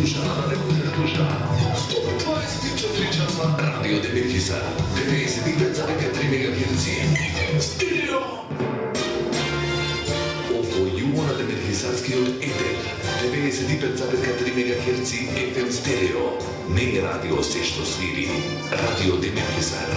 слуша, да не слуша. 124 часа радио Демирхиса, 95,3 мегахерци. Стерео! Ово на Демирхисарскиот етер, 95,3 мегахерци FM стерео. Не е радио се што свири, радио Демирхисар.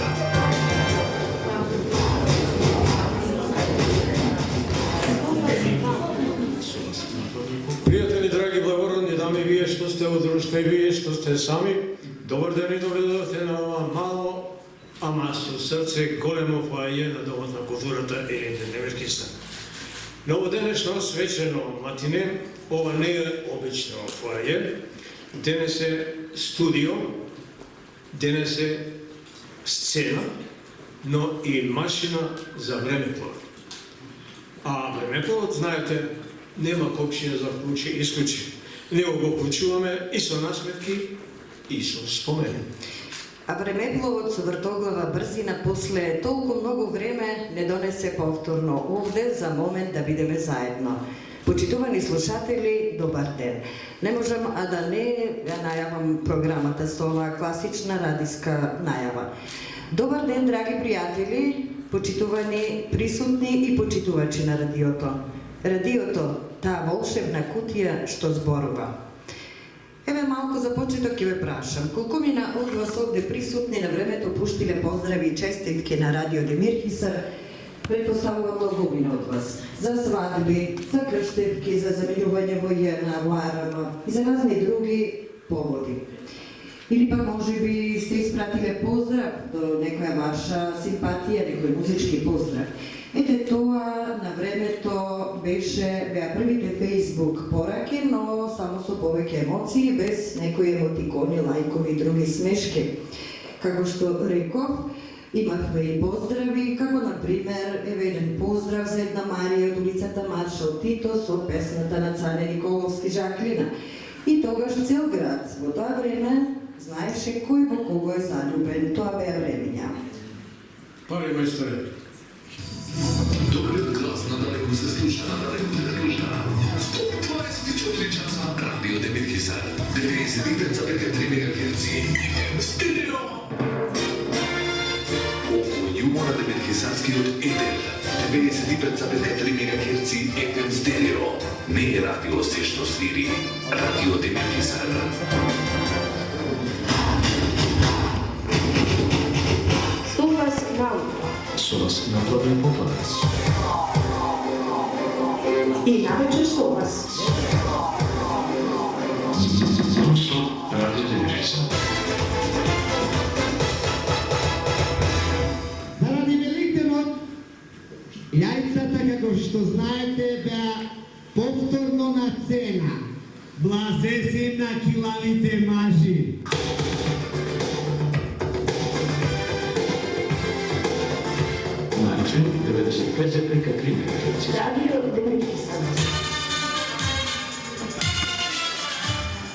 Пријатели, драги, благородни дами, вие што сте во друштво и вие што сте сами, добар ден и добредовте на ова мало, ама со срце големо фоаје на Домот на културата или Демирхиса. На ово денешно свечено матине, ова не е обично фоаје, денес е студио, денес е сцена, но и машина за времеплов. А времепловот, знаете, нема копчиња за вклучи и исклучи. Него го вклучуваме и со насметки, и со спомени. А времепловот со вртоглава брзина после толку многу време не донесе повторно овде за момент да бидеме заедно. Почитувани слушатели, добар ден. Не можам а да не ја најавам програмата со оваа класична радиска најава. Добар ден, драги пријатели, почитувани присутни и почитувачи на радиото. Радиото, таа волшебна кутија што зборува. Еве малку за почеток ќе ве прашам, колкумина од вас овде присутни на времето пуштиле поздрави и честитки на радио Демирхисар, предпоставувам многумина од вас. За свадби, за крштевки, за заменување во јерна, во арама и за разни други поводи. Или пак може би сте испратиле поздрав до некоја ваша симпатија, некој музички поздрав. Ете тоа на времето беа првите Facebook пораки, но само со повеќе емоции, без некои емотикони, лајкови и други смешки. Како што реков, имавме и поздрави, како например еве еден поздрав за една Марија од улицата Маршал Тито со песната на Царе Николовски Жаклина. И тогаш цел град во тоа време знаеше кој во кого е заљубен. Тоа беа времења. Пари мајсторе. Добриот глас на далеку се слуша, 124 часа радио Демирхисар, 95,3 мегахерци. Стерео! Ово на Демирхисарскиот етер, 95,3 мегахерци FM стерео. Не е радио се што свири, радио Демирхисар. Со вас направен попадец. И навечер со вас. Радио Демирхисар. Заради Великденот, јајцата, како што знаете, беа повторно на цена. Блазе се на килавите мажи. Начин 95,3 мегахерци. Радио Демирхисар.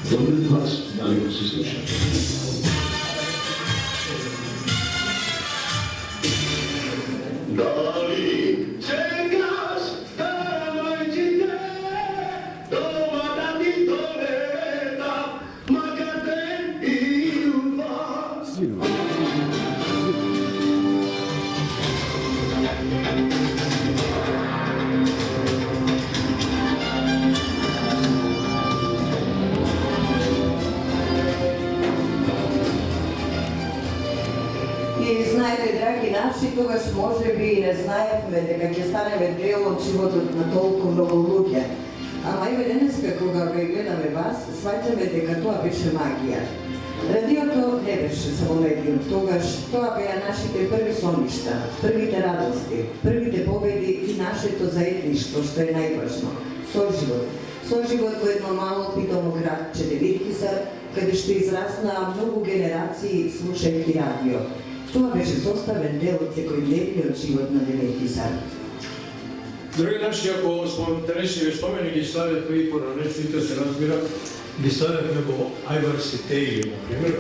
Добриот глас далеку се слуша. Дали чекаш станојчите, тоа да ти доведа, макар ден и убав. И знаете, драги наши, тогаш може би и не знаевме дека ќе станеме дел од животот на толку многу луѓе. Ама еве денеска кога ве гледаме вас, сваќаме дека тоа беше магија. Радиото не беше само медиум, тогаш тоа беа нашите први соништа, првите радости, првите победи и нашето заедништво, што е најважно. Соживот. Соживот во едно мало питомо градче Демирхисар, каде што израснаа многу генерации слушајќи радио. Тоа беше составен дел од секојдневниот живот на Демирхисар. Драги наши, ако денешни спомени ги ставевме и по ранешните, се разбира, ги ставевме во Ајварски тејли, например,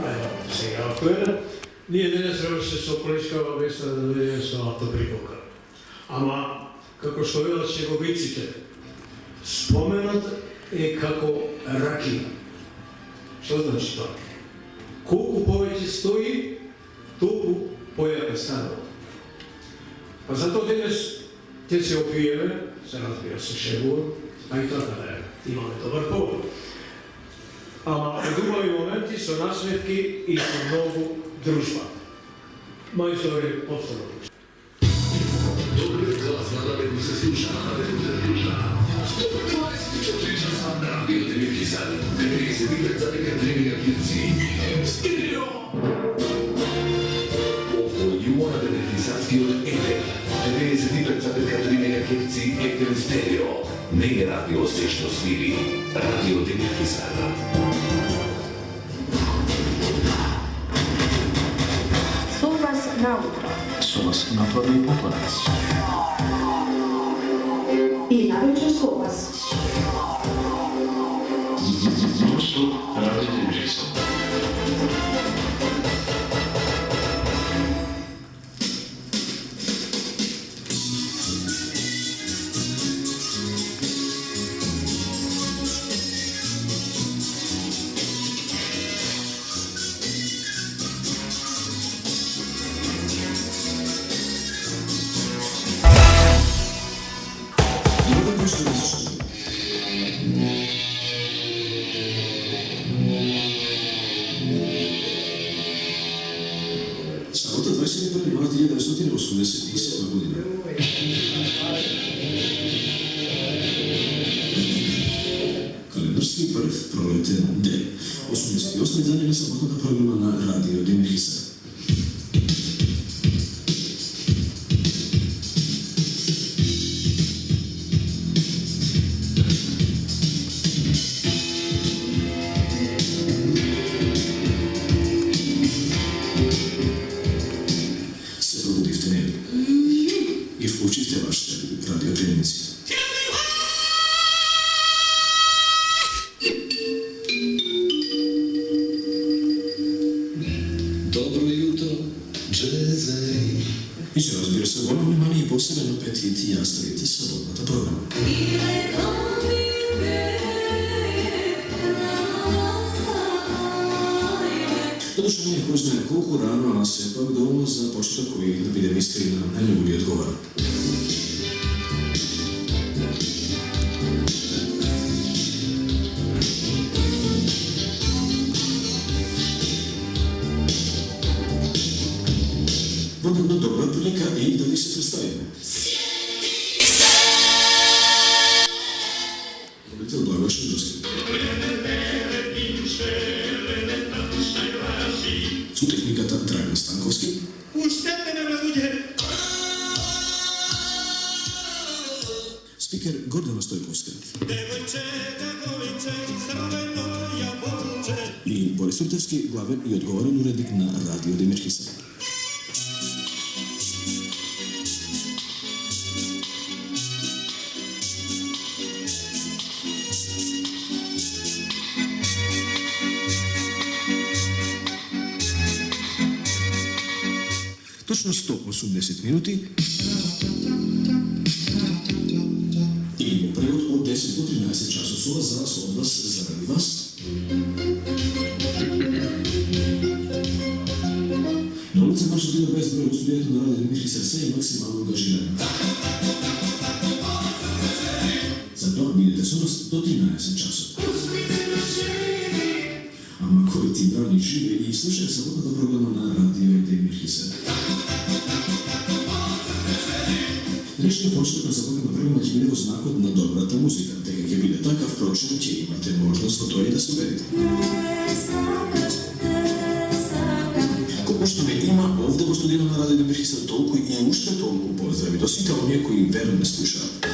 сега актуелен, ние денес требаше со колешкава веста да дојдеме со автоприковка. Ама, како што велат шеговиците, споменот е како ракија. Што значи тоа? Колку повеќе стои, толку појака станува. Па затоа денес ќе се опиеме, се разбира се шегува, а и така да е, имаме добар повод. Ама од убави моменти со насмевки и со многу дружба. Мајстори, повторно. Добре гласна навеку се слуша, Радио Демирхисан, 95,3 мегахерци, стерео. Јуана Демирхисанскиот етер, 95,3 мегахерци, етер стерео. Не е радио се што свири, Радио Демирхисан. Со вас наутро. Со вас напладне попладне. И навечер со вас. Non-stop Radio Demirхисан. Сабота 21 март 1987 година. Календарски прв пролетен ден. 88 издание на саботната програма на Радио Демирхисан. Се пробудивте нели? И вклучивте вашите радиоприемници. Добро јутро, Джезей. И се разбира се големо внимание и посебен апетит и јаставите саботната програма. Додуше не кој знае колку рано, а сепак доволно за почеток кој, да бидем искрени, на најмногу ни одговара. Една добра прилика е и да ви се представиме. Родител Благој Шендровски. Со техниката Драган Станковски. Пуштете ме, луѓе! Спикер Гордана Стојковска. И Борис Туртевски, главен и одговорен уредник на Радио Демирхисан. Точно 180 минути и превод од 10 до 13 часот за вас, од вас, заради вас. На улица Марша Дина без број студијето на Радио Демирхисан се е максимално ангажирани. Затоа бидете со нас до 13 часот. Ама кој ти брани живе и слушај саботната програма на Радио Демирхисан. Днешниот почеток на саботната програма ќе биде во знакот на добрата музика, дека ќе биде така, впрочем, ќе имате можност во тоа и да се убедите. Колку што ме има овде во студијата на Радио Демирхисан, толку и уште толку поздрави до сите оние кои верно ме слушаат.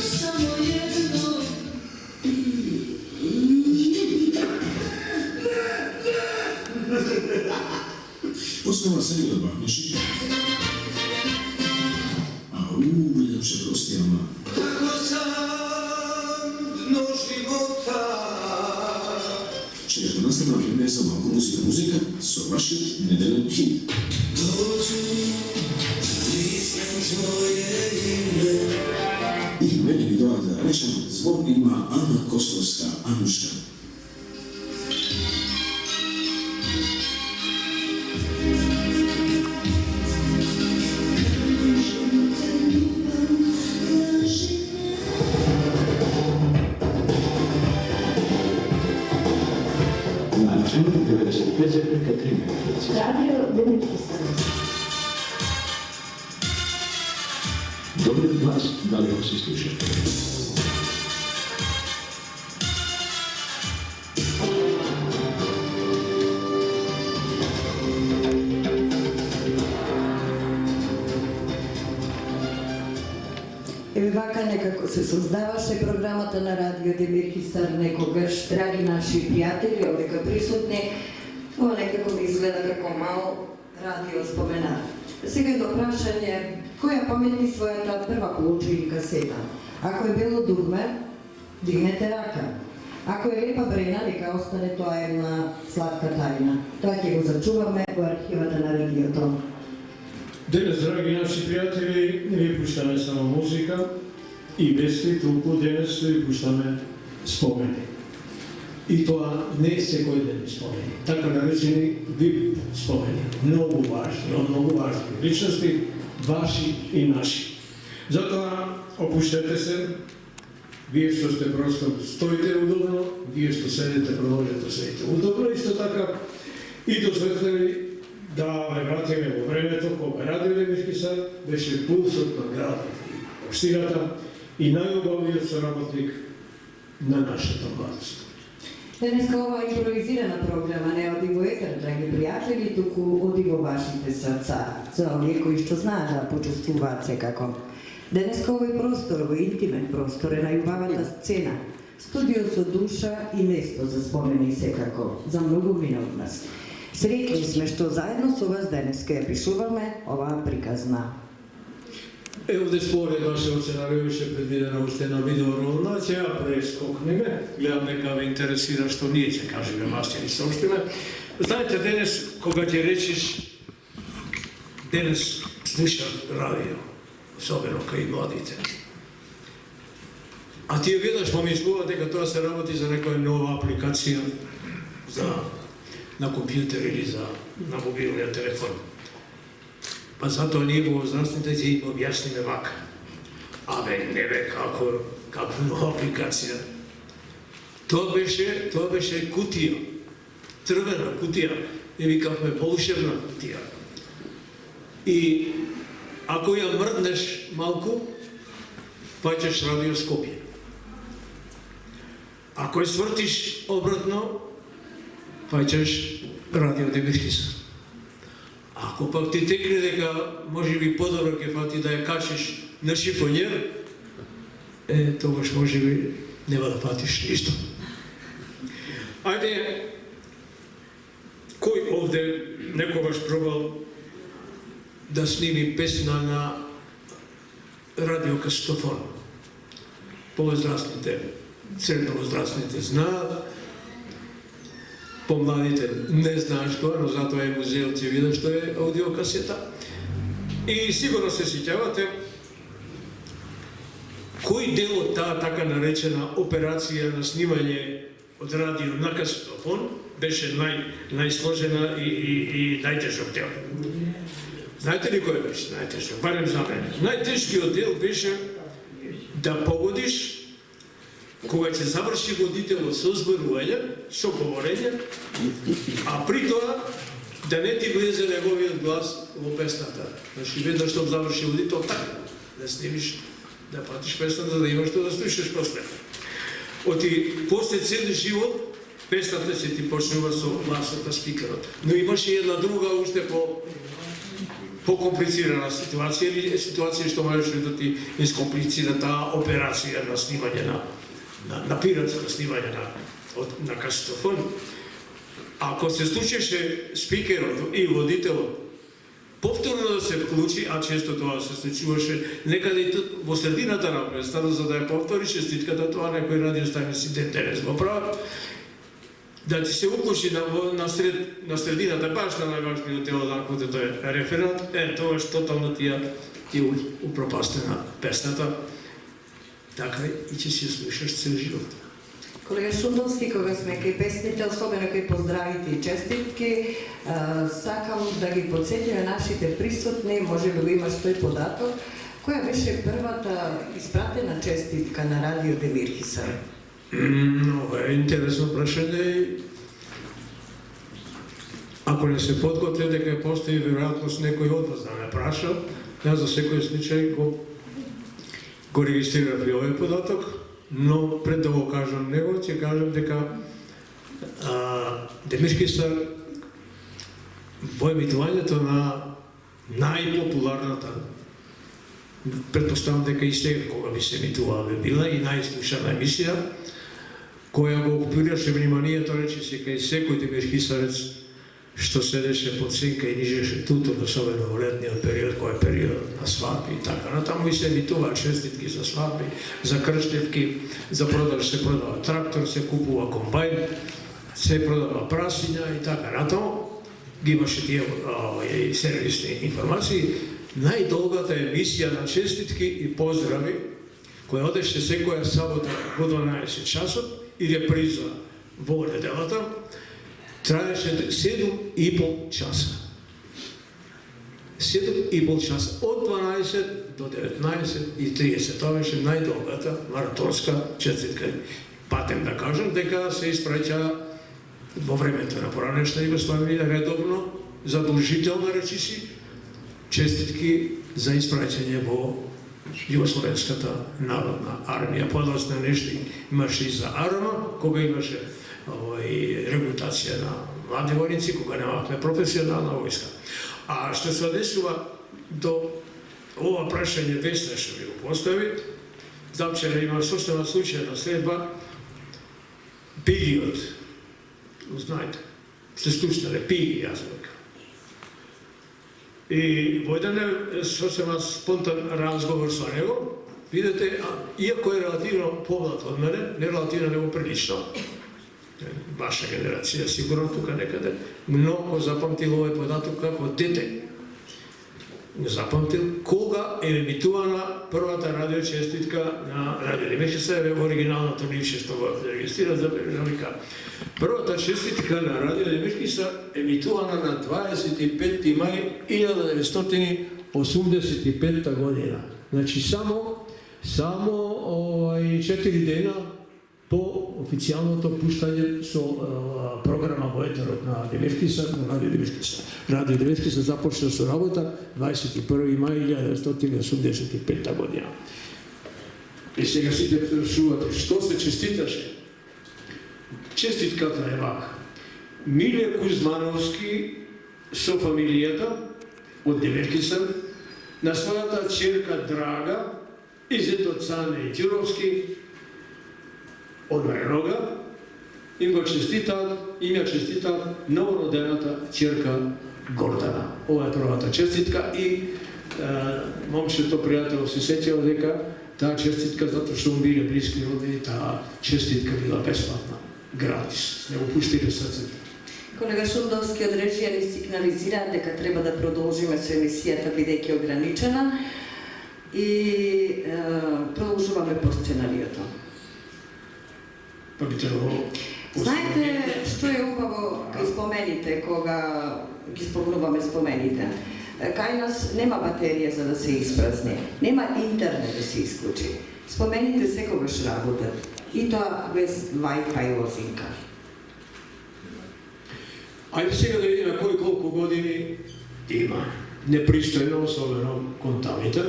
Samo jedno Москова седи да бахнеши. Ау, билјаше прости, ама... Како сам дно живота. Ще го наставам време за малко музика со вашиот неделен хит. И мене ми доаѓа да речем, збор има Ана Костовска, Анушка. Radio Demetrisan. Добриот глас, дали го се слуша? Еве вака некако се создаваше програмата на Радио Демир Хисар некогаш, драги наши пријатели, овдека присутни, ова некако ми изгледа како мал радио споменар. Сега е до прашање, која паметни својата прва плоча или касета? Ако е бело дугме, дигнете рака. Ако е лепа брена, нека остане тоа една сладка тајна. Тоа ќе го зачуваме во архивата на радиото. Денес, драги наши пријатели, не ви пуштаме само музика и вести, туку денес ви пуштаме спомени. И тоа не е секојдневни спомени, така наречени VIP спомени, многу важни, од многу важни личности, ваши и наши. Затоа опуштете се, вие што сте просто стоите удобно, вие што седите, продолжете седите удобно, исто така и досветлени да ве вратиме во времето кога Радио Демир Хисар беше пулсот на градот, општината и најубавиот соработник на нашата младост. Денеска ова импровизирана програма не оди во етер, драги пријатели, туку оди во вашите срца, за оние кои што знаат да почувствуваат секако. Денеска овој простор, овој интимен простор е најубавата сцена, студио со душа и место за спомени секако, за многу мина од нас. Среќни сме што заедно со вас денеска ја пишуваме оваа приказна. Овде според вашиот сценарио беше предвидена уште една видеоролна, ќе ја прескокнеме, гледам дека ве интересира што ние ќе кажеме, вас ќе ни сообштиме. Знаете, денес, кога ќе речиш, денес слушам радио, особено кај младите. А тие веднаш помислуваат дека тоа се работи за некоја нова апликација на компјутер или на мобилниот телефон. Па затоа ние во возрастните ќе им објасниме вака. Абе, не бе, како нова апликација. Тоа беше кутија, црвена кутија, и викавме волшебна кутија. И ако ја мрднеш малку, паѓаш Радио Скопје. Ако ја свртиш обратно, паѓаш Радио Демир Хисар. Ако пак ти текне дека може би подобро ќе фати да ја качиш на шифонјер, тогаш може би нема да фатиш ништо. Ајде, кој овде некогаш пробал да сними песна на радиокасетофон? Повозрастните, средновозрастните знаат, помладите не знаат што, но затоа е музејот ќе види што е аудиокасета. И сигурно се сеќавате кој дел од таа така наречена операција на снимање од радио на касетофон беше најсложена и најтежок дел. Знаете ли кој беше најтежок? Барем за мене. Најтешкиот дел беше да погодиш кога ќе заврши водителот со зборување, со говорење, а при тоа да не ти влезе неговиот глас во песната. Значи, веднаш што заврши водител, така, да снимиш, да патиш песната, да имаш што да слушаш после. Оти, после цел живот, песната ќе ти почнува со гласот на спикерот. Но имаше една друга, уште по-комплицирана ситуација, или ситуација што можеше да ти искомплицира таа операција на снимање на пиратско снимање на касетофон. Ако се случеше спикерот и водителот повторно да се вклучи, а често тоа се случуваше некаде и во средината на представа, за да ја повтори честитката, тоа некои радиостаници ден-денес го прават, да ти се уклучи на средината, баш на најважниот дел, ако тоа е реферат, тоа што тотално ти упропастена песната, така и ќе си слушаш цел живот. Колега Шундовски, кога сме кај песните, особено кај поздравите и честитки, сакам да ги подсетиме нашите присутни, може би го имаш тој податок, која беше првата испратена честитка на Радио Демир Хисар? Много е интересно прашање. Ако не се подготвя, дека постои веројатност некој од вас да ме праша, јас за секој случај го регистрирав и овој податок, но пред да го кажам него, ќе кажам дека Демирски Хисар во емитувањето на најпопуларната, предпоставам дека и сега кога би се емитувала била и најслушана емисија, која го окупираше вниманието, речиси, кај секој демирски хисарец што седеше под сенка и нижеше тутор, особено во летниот период, кој е период на свадби и така натаму, и се емитува честитки за свадби, за крштевки, за продаж се продава трактор, се купува комбајн, се продава прасиња и така натаму. Ги имаше тие сервисни информации. Најдолгата емисија на честитки и поздрави, која одеше секоја сабота во 12 часот и реприза во неделата, траеше 7,5 часа. 7,5 часа. Од 12 до 19:30. Тоа беше најдолгата маратонска честитка. Патем да кажам дека се испраќа во времето на поранешна Југославија редовно, задолжително речиси, честитки за испраќање во Југословенската народна армија. Подоцна нешто имаше и за арма, кога имаше регрутација на млади војници, кога немавме професионална војска. А што се однесува до ова прашање Весна што ми го постави, запчера има собствена случајна следба, Пигиот, знаете, сте слушнале, Пиги, јас века. И во еден сосема спонтан разговор со него, видите, иако е релативно помлад од мене, не релативно, него прилично, ваша генерација, сигурно тука некаде, многу запамтил овој податок како дете. Запамтил кога е емитувана првата радиочеститка на Радио Демир Хисар во оригиналното ливче што го регистрира за вика. Првата честитка на Радио Демир Хисар емитувана на 25 мај 1985 година. Значи само 4 дена по официјалното пуштање со програма во етерот на Демир Хисар, на Радио Демир Хисар. Радио Демир Хисар започна со работа 21 мај 1985 година. И сега сите прашувате, што се честиташе? Честитката е вака. Миле Кузмановски со фамилијата од Демир Хисар на својата черка Драга и зето Цане Ѓуровски од Мајрога, им го честитаат, им ја честитаат новородената черка Гордана. Ова е првата честитка и момчето пријател се сеќава дека таа честитка, затоа што му биле блиски родини, таа честитка била бесплатна, гратис, не го пуштиле срцето. Колега Шундовски од режија ни сигнализира дека треба да продолжиме со емисијата бидејќи ограничена и продолжуваме по сценариото. Знаете што е убаво кај спомените, кога ги спомнуваме спомените? Кај нас нема батерија за да се испразни, нема интернет да се исклучи. Спомените секогаш работат, и тоа без Wi-Fi лозинка. Ајде сега да видиме кој колку години има. Непристојно, особено кон тамите.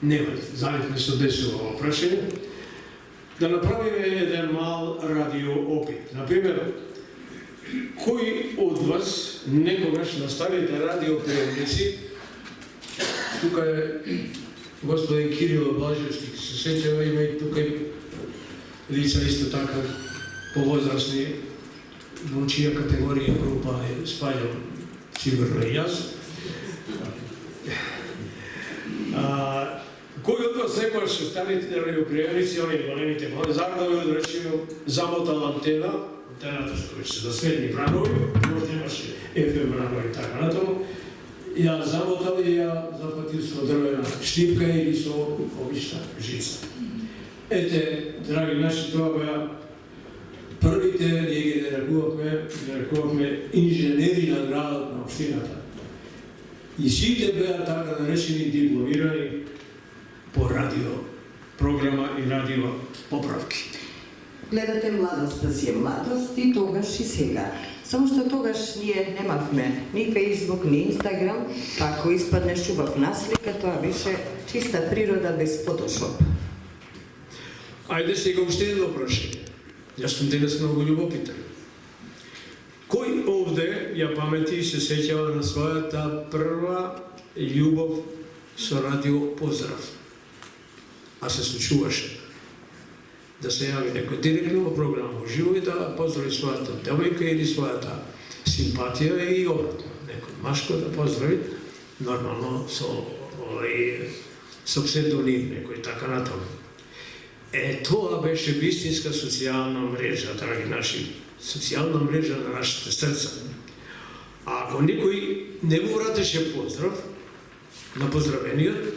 Нема, залетне се десува во прашање. Да направиме еден мал радио опит. Например, кој од вас некогаш на старите радиоприемници, тука е господин Кирило Блажевски, се сеќава, има и тука и лица исто така повозрасни, во чија категорија група спаѓам сигурно и јас. Кој од вас секојаш со старите радиоприемници, оние големите загнали, да речеме, замотал антената што беше за средни бранови, може немаше FM бранови и така натаму, ја замотал и ја зафатил со дрвена штипка или со обична жица. Ете, драги наши, тоа беа првите, ние ги нарекувавме инженери на градот на општината. И сите беа така наречени дипломирани по радио програма и радио поправки. Гледате младоста си е младост и тогаш и сега. Само што тогаш ние немавме ни Фейсбук, ни Инстаграм, ако испаднеш убав наслика, тоа беше чиста природа без фотошоп. Ајде сега уште едно прашање. Јас сум денес многу љубопитен. Кој овде ја памети и се сеќава на својата прва љубов со радио поздрав? А се случуваше да се јави некој директно во програма во живо и да поздрави својата девојка или својата симпатија и обратно. Некој машко да поздрави, нормално со псевдоним, некој така натаму. Тоа беше вистинска социјална мрежа, драги наши, социјална мрежа на нашите срца. А ако никој не му вратеше поздрав на поздравениот,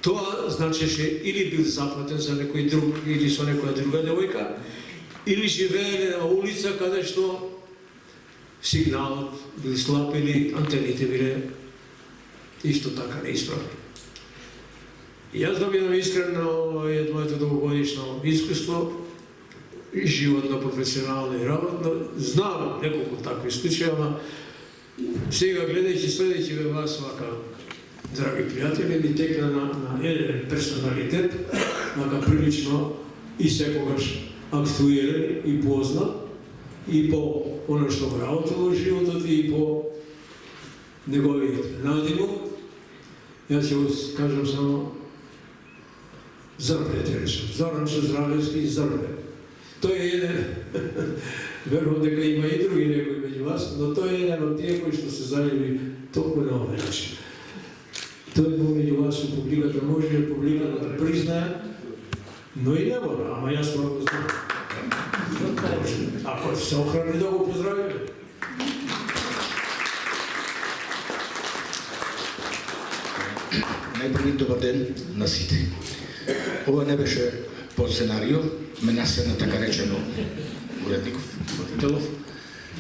тоа значеше или бил заплатен за некој друг или со некоја друга девојка, или живееле на улица каде што сигналот бил слаб или антените биле исто така неисправни. Јас добивам искрено моето долгогодишно искуство, животно, професионално и работно. Знам неколку такви случаи, ама сега гледајќи, следејќи ве вас вака, драги пријатели, ми текна на еден персоналитет, вака прилично и секогаш актуелен и познат, и по оно што го работил во животот и по неговиот надимок. Јас ќе го кажам само Зрбе, те речем. Зоранчо Здравевски и Зрбе. Тој е еден, верувам дека има и други некои меѓу вас, но тој е еден од тие кои што се зајави толку на овој начин. Тој бил меѓу вас у публиката, може и публиката да признае, но и не мора, ама јас тоа го знам. Ако се охрани да го поздравиме. Најпрви добар ден на сите. Ова не беше по сценарио, ме наседна така речено уредников Водителов.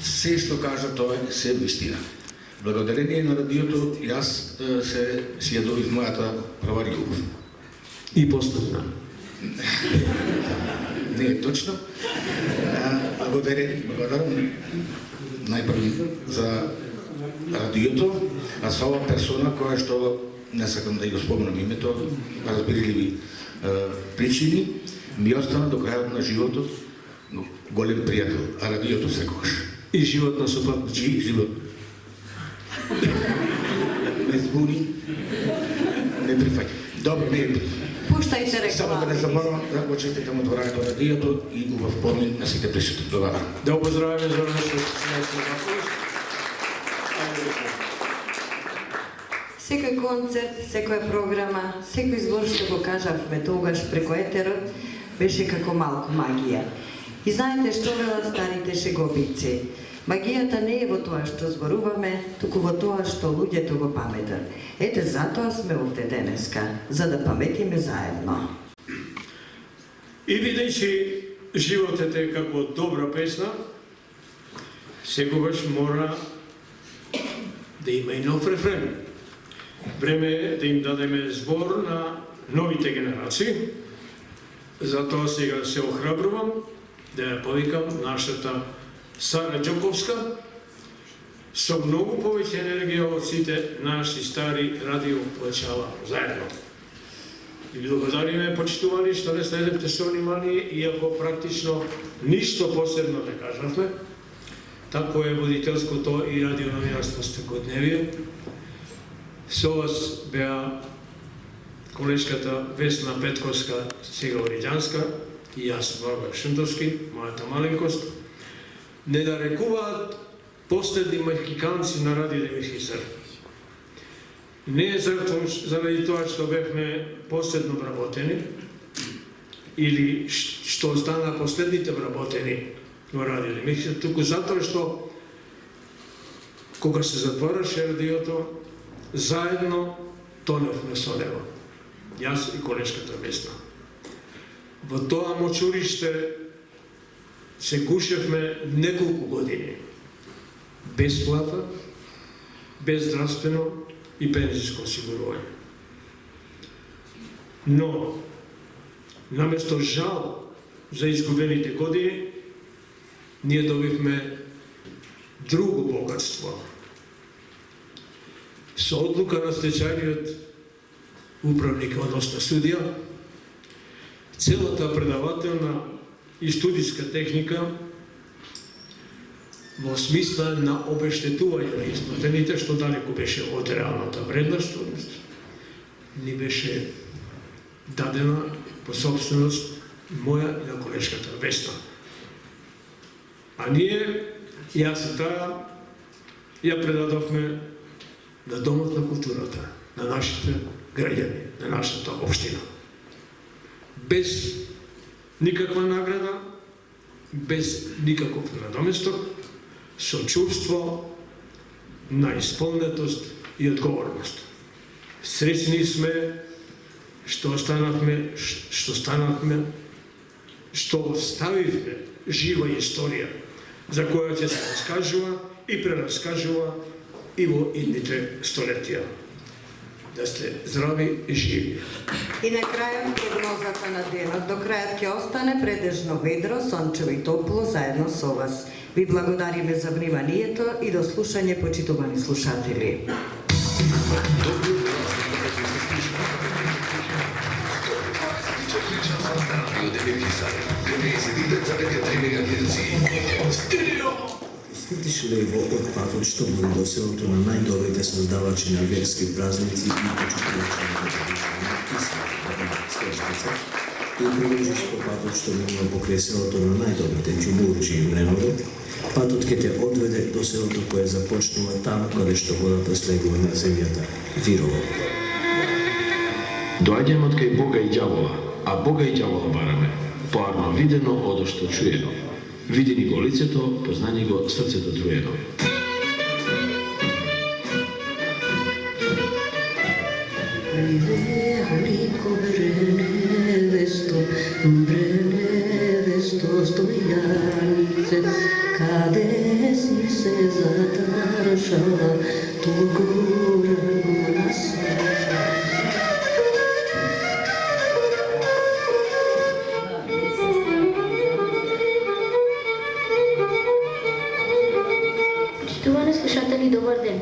Се што кажа тоа е се вистина. Благодарение на радиото јас се сјадовив мојата прва љубов. И последна. Не е точно. Благодарам најпрви за радиото, а со ова персона која што не сакам да ја го спомнам името, разбирливи причини, ми остана до крајот на животот голем пријател, а радиото секогаш. И живот на сопатнички. И живот. Не збуни, не прифаќа. Добро, не е. Пуштајте реклами. Само да не заборам да го честитам отворањето на радиото и убав помин на сите присутни. Добар. Да поздравиме за нашето семејство. Секој концерт, секоја програма, секој збор што го кажавме тогаш преку етерот, беше како малку магија. И знаете што велат старите шеговици? Магијата не е во тоа што зборуваме, туку во тоа што луѓето го паметат. Ете, затоа сме овде денеска, за да паметиме заедно. И бидејќи животот е како добра песна, секогаш мора да има и нов рефрен. Време е да им дадеме збор на новите генерации. Затоа сега се охрабрувам да ја повикам нашата Сара Ѓоковска со многу повеќе енергија од сите наши стари радиоплачала заедно. И ви благодариме, почитувани, што не следевте со внимание, иако практично ништо посебно не кажавме. Тако е водителското и радионовинарство секојдневие. Со вас беа колешката Весна Петковска, сега Оридјанска, и јас, Варвар Шендовски, мојата маленкост, не нарекуваат последни махиканци на Радио Демирхисар. Не е заради тоа што бевме последно вработени или што остана последните вработени во радио Демирхизар, туку затоа што кога се затвораше радиото, заедно тоневме со него. Јас и колешката Весна. Во тоа мочуриште се гушевме неколку години. Без плата, без здравствено и пензиско осигурување. Но, наместо жал за изгубените години, ние добивме друго богатство. Со одлука на стечајниот управник, односно судија, целата предавателна и студиска техника во смисла на обештетување на исплатените, што далеку беше од реалната вредност, ни беше дадена по собственост моја и на колешката Весна. А ние, јас и таа, ја предадовме на Домот на културата, на нашите граѓани, на нашата општина. Без никаква награда, без никаков надоместок, со чувство на исполнетост и одговорност. Среќни сме што станавме, што оставивме жива историја, за која ќе се раскажува и прераскажува и во идните столетија. Да сте здрави и живи. И на крајот прогнозата на денот. До крајот ќе остане предежно ведро, сончево и топло заедно со вас. Ви благодариме за вниманието и до слушање, почитувани слушатели. Свитиш лево од патот што води до селото на најдобрите создавачи на верски празници и почитувачи на Стежница, и продолжиш по патот што мина покрај селото на најдобрите џумурџи и мренове, патот ќе те одведе до селото кое започнува таму каде што водата слегува на земјата, Вирово. Доаѓаме од кај Бога и ѓавола, а Бога и ѓавола бараме, поарно видено одошто чуено. Видени го лицето, познани го срцето труено. Каде си се задржала, тугурано на срца. Почитувани слушатели, добар ден.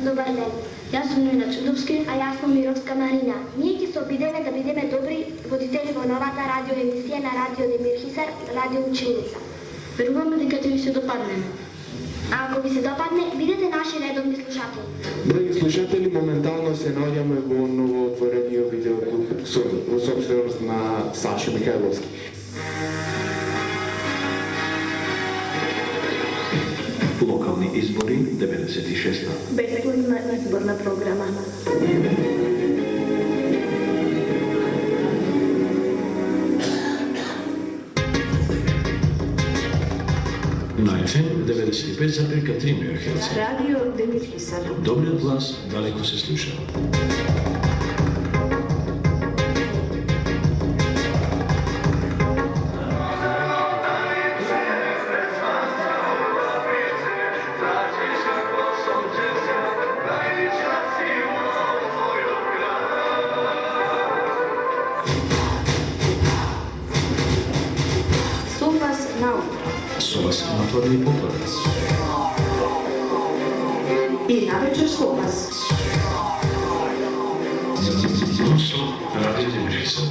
Добар ден. Јас сум Нина Чудовски, А јас сум Мировска Марина. Ние ќе се обидеме да бидеме добри водители во новата радио емисија на Радио Демирхизар, Радио Ученица. веруваме дека ќе ви се допадне. А ако ви се допадне, бидете наши редовни слушатели. Драги слушатели, моментално се наоѓаме во новоотворениот видеоклуб во собственост на Сашо Михајловски. Локални избори 96-та. Бесплатна изборна програма. На FM 95,3 МHz. Радио Демирхизар. Добриот глас далеко се слуша. Со вас наутро. Со вас натворни покладец. И навечер со вас. Нонстop Радио Демирхизар.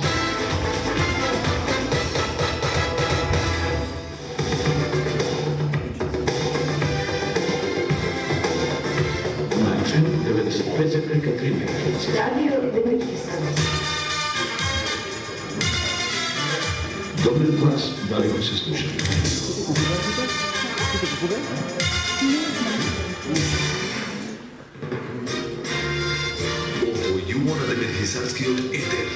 На FM 95,3 МHz. Радио Демирхизар. Добриот глас далеко се слуша. Демирхисарскиот етер.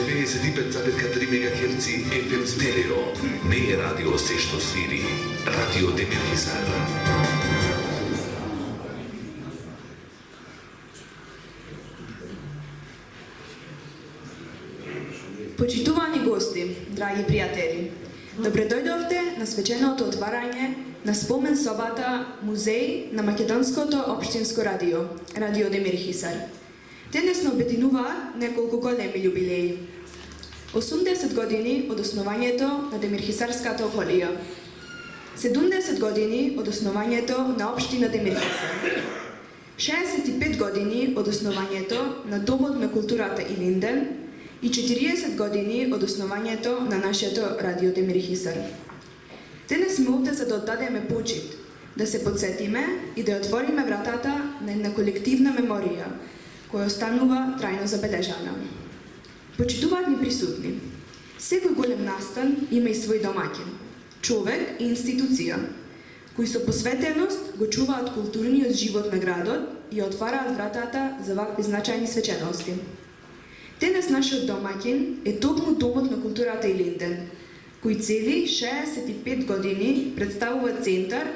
95,3 МГц FM стерео. Не е радио се што свири. Радио Демирхисар. Почитувани гости, драги пријатели, добре дојдовте на свеченото отварање на спомен собата Музеј на Македонското општинско радио, Радио Демирхисар. Денес не обединуваат неколку големи јубилеи. 80 години од основањето на Демирхисарската околија, 70 години од основањето на општина Демирхисар, 65 години од основањето на Домот на културата Илинден и 40 години од основањето на нашето Радио Демирхисар. Денес сме овде за да оддадеме почит, да се подсетиме и да отвориме вратата на една колективна меморија, која останува трајно забележана. Почитуваат присутни. Секој голем настан има и свој домаќин, човек и институција, кои со посветеност го чуваат културниот живот на градот и отвараат вратата за вакви значајни свечености. Денес нашиот домаќин е токму Домот на културата Илинден, кој цели 65 години представува центар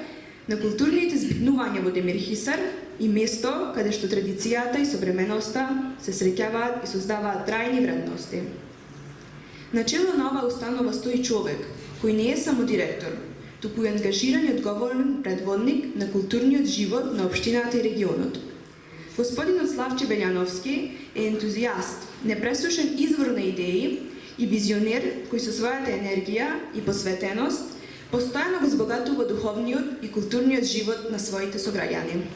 на културните збитнувања во Демирхисар и место каде што традицијата и современоста се среќаваат и создаваат трајни вредности. На чело на оваа установа стои човек кој не е само директор, туку е ангажиран и одговорен предводник на културниот живот на општината и регионот. Господинот Славче Белјановски е ентузијаст, непресушен извор на идеи и визионер кој со својата енергија и посветеност постојано го збогатува духовниот и културниот живот на своите сограѓани.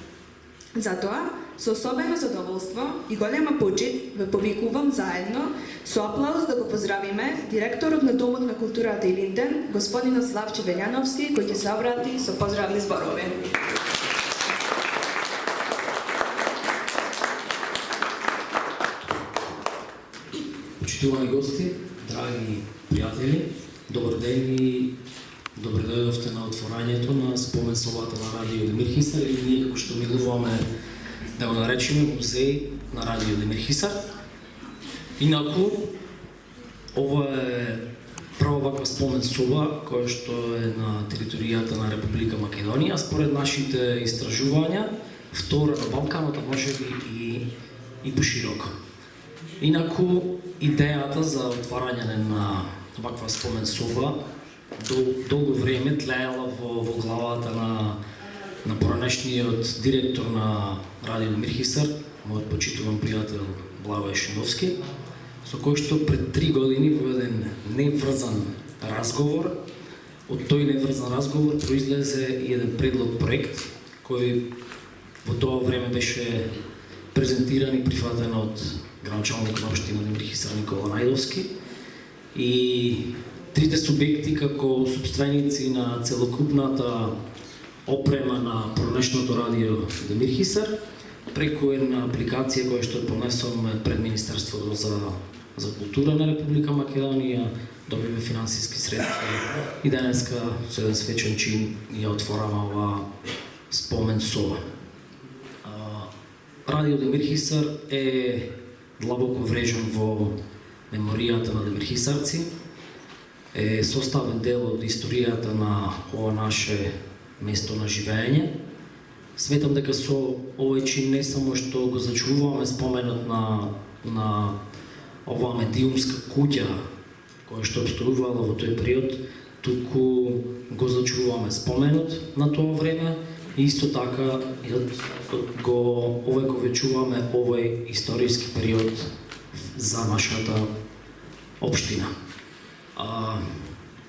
Затоа, со особено задоволство и голема почит ве повикувам заедно со аплауз да го поздравиме директорот на Домот на културата Илинден, господинот Славче Белјановски, кој ќе се обрати со поздравни зборови. Почитувани гости, драги пријатели, добар ден и добре дојдовте на отворањето на спомен собата на Радио Демирхисар, или ние како што милуваме да го наречеме Музеј на Радио Демирхисар. Инаку, ова е прва ваква спомен соба која што е на територијата на Република Македонија, според нашите истражувања, втора на Балканот, а можеби и пошироко. Инаку, идејата за отварање на ваква спомен соба долго време тлеела во главата на поранешниот директор на Радио Демирхисар, мојот почитуван пријател Благој Шиновски, со кој што пред 3 години во еден неврзан разговор, од тој неврзан разговор произлезе и еден предлог проект, кој во тоа време беше презентиран и прифатен од градоначалникот на општина Демирхисар Никола Најдовски, и трите субјекти како собственици на целокупната опрема на поранешното Радио Демирхисар, преку една апликација која што понесом пред Министерството за култура на Република Македонија, добивме финансиски средства и денеска со еден свечен чин ја отворава оваа спомен соба. Радио Демирхисар е длабоко врежен во меморијата на демирхисарци, е составен дел од историјата на ова наше место на живење. Сметам дека со овој чин не само што го зачувуваме споменот на оваа медиумска куќа која што обстојувала во тој период, туку го зачувуваме споменот на тоа време и исто така го вечуваме овој историски период за нашата општина.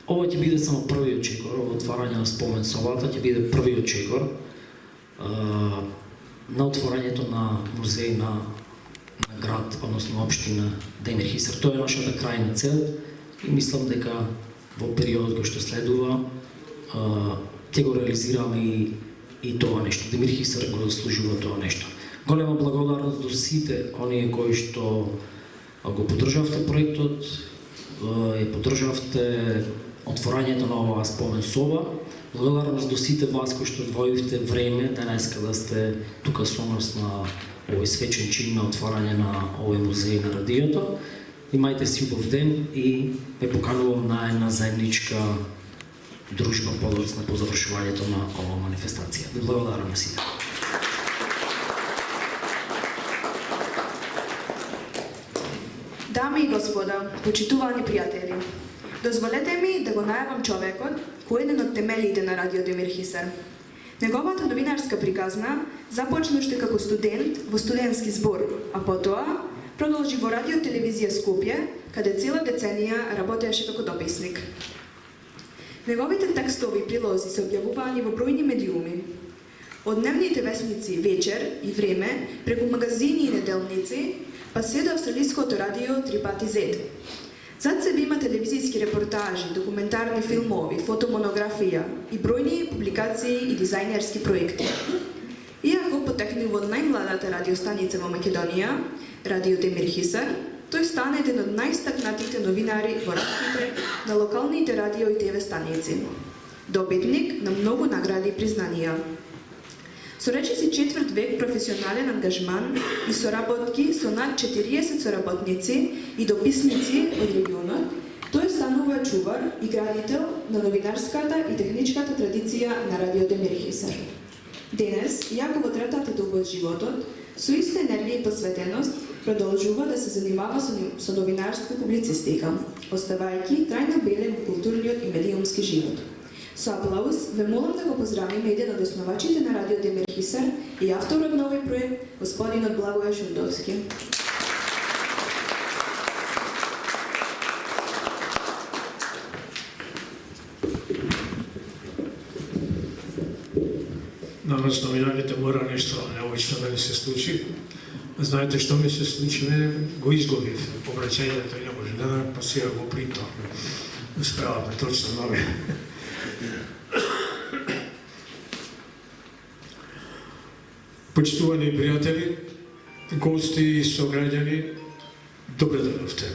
Ова ќе биде само првиот чекор, ова отварање на спомен собата ќе биде првиот чекор на отворањето на музеј на град, односно општина Демирхисар. Тоа е нашата крајна цел и мислам дека во периодот кој што следува ќе го реализираме и тоа нешто. Демирхисар го заслужува тоа нешто. Голема благодарност до сите оние кои што го поддржавте проектот, ја поддржавте отворањето на оваа спомен соба. Благодарност до сите вас кои што одвоивте време денеска да сте тука со нас овој свечен чин на отворање на овој музеј на радиото. Имајте си убав ден и ве поканувам на една заедничка дружба подоцна по завршувањето на оваа манифестација. Ви благодарам на сите. Дами и господа, почитувани пријатели, дозволете ми да го најавам човекот кој е еден од темелите на Радио Демир Хисар. Неговата новинарска приказна започна уште како студент во студентски збор, а потоа продолжи во Радио Телевизија Скопје, каде цела деценија работеше како дописник. Неговите текстови и прилози се објавуваани во бројни медиуми. Од дневните весници Вечер и Време, преку магазини и неделници, па се до австралиското радио 3 пати Z. Зад себе има телевизијски репортажи, документарни филмови, фотомонографија и бројни публикации и дизајнерски проекти. Иако потекнува од најмладата радиостаница во Македонија, Радио Демир Хисар, тој стана еден од најстакнатите новинари во рамките на локалните радио и ТВ станици. Добитник на многу награди и признанија. Со речиси четврт век професионален ангажман и соработки со над 40 соработници и дописници од регионот, тој станува чувар и градител на новинарската и техничката традиција на Радио Демир Хисар. Денес, иако во третата доба од животот, со иста енергија и посветеност, продолжува да се занимава со новинарска публицистика, оставајќи трајна белем во културниот и медиумски живот. Со аплауз, ве молам да го поздравиме еден од основачите на Радио Демир Хисар и авторот на овој проект, господинот Благоје Шундовски. На нас новинарите мора нешто необично да ни се случи. Знаете што ми се случи, го изгубив обраќањето и не може да па сега го принтов. Успеваме точно нови. Почитувани пријатели, гости и сограѓани, добре дојдовте.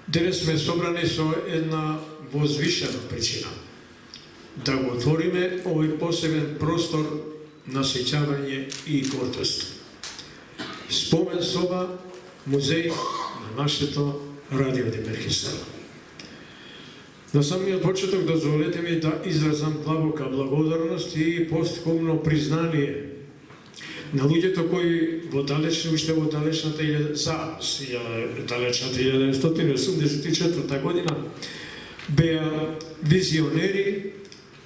Денес сме собрани со една возвишена причина да го отвориме овој посебен простор на сеќавање и гордост. Спомен соба, музеј на нашето Радио Демир Хисар. На самиот почеток дозволете ми да изразам длабока благодарност и постхумно признание на луѓето кои уште во далечната 1984 година беа визионери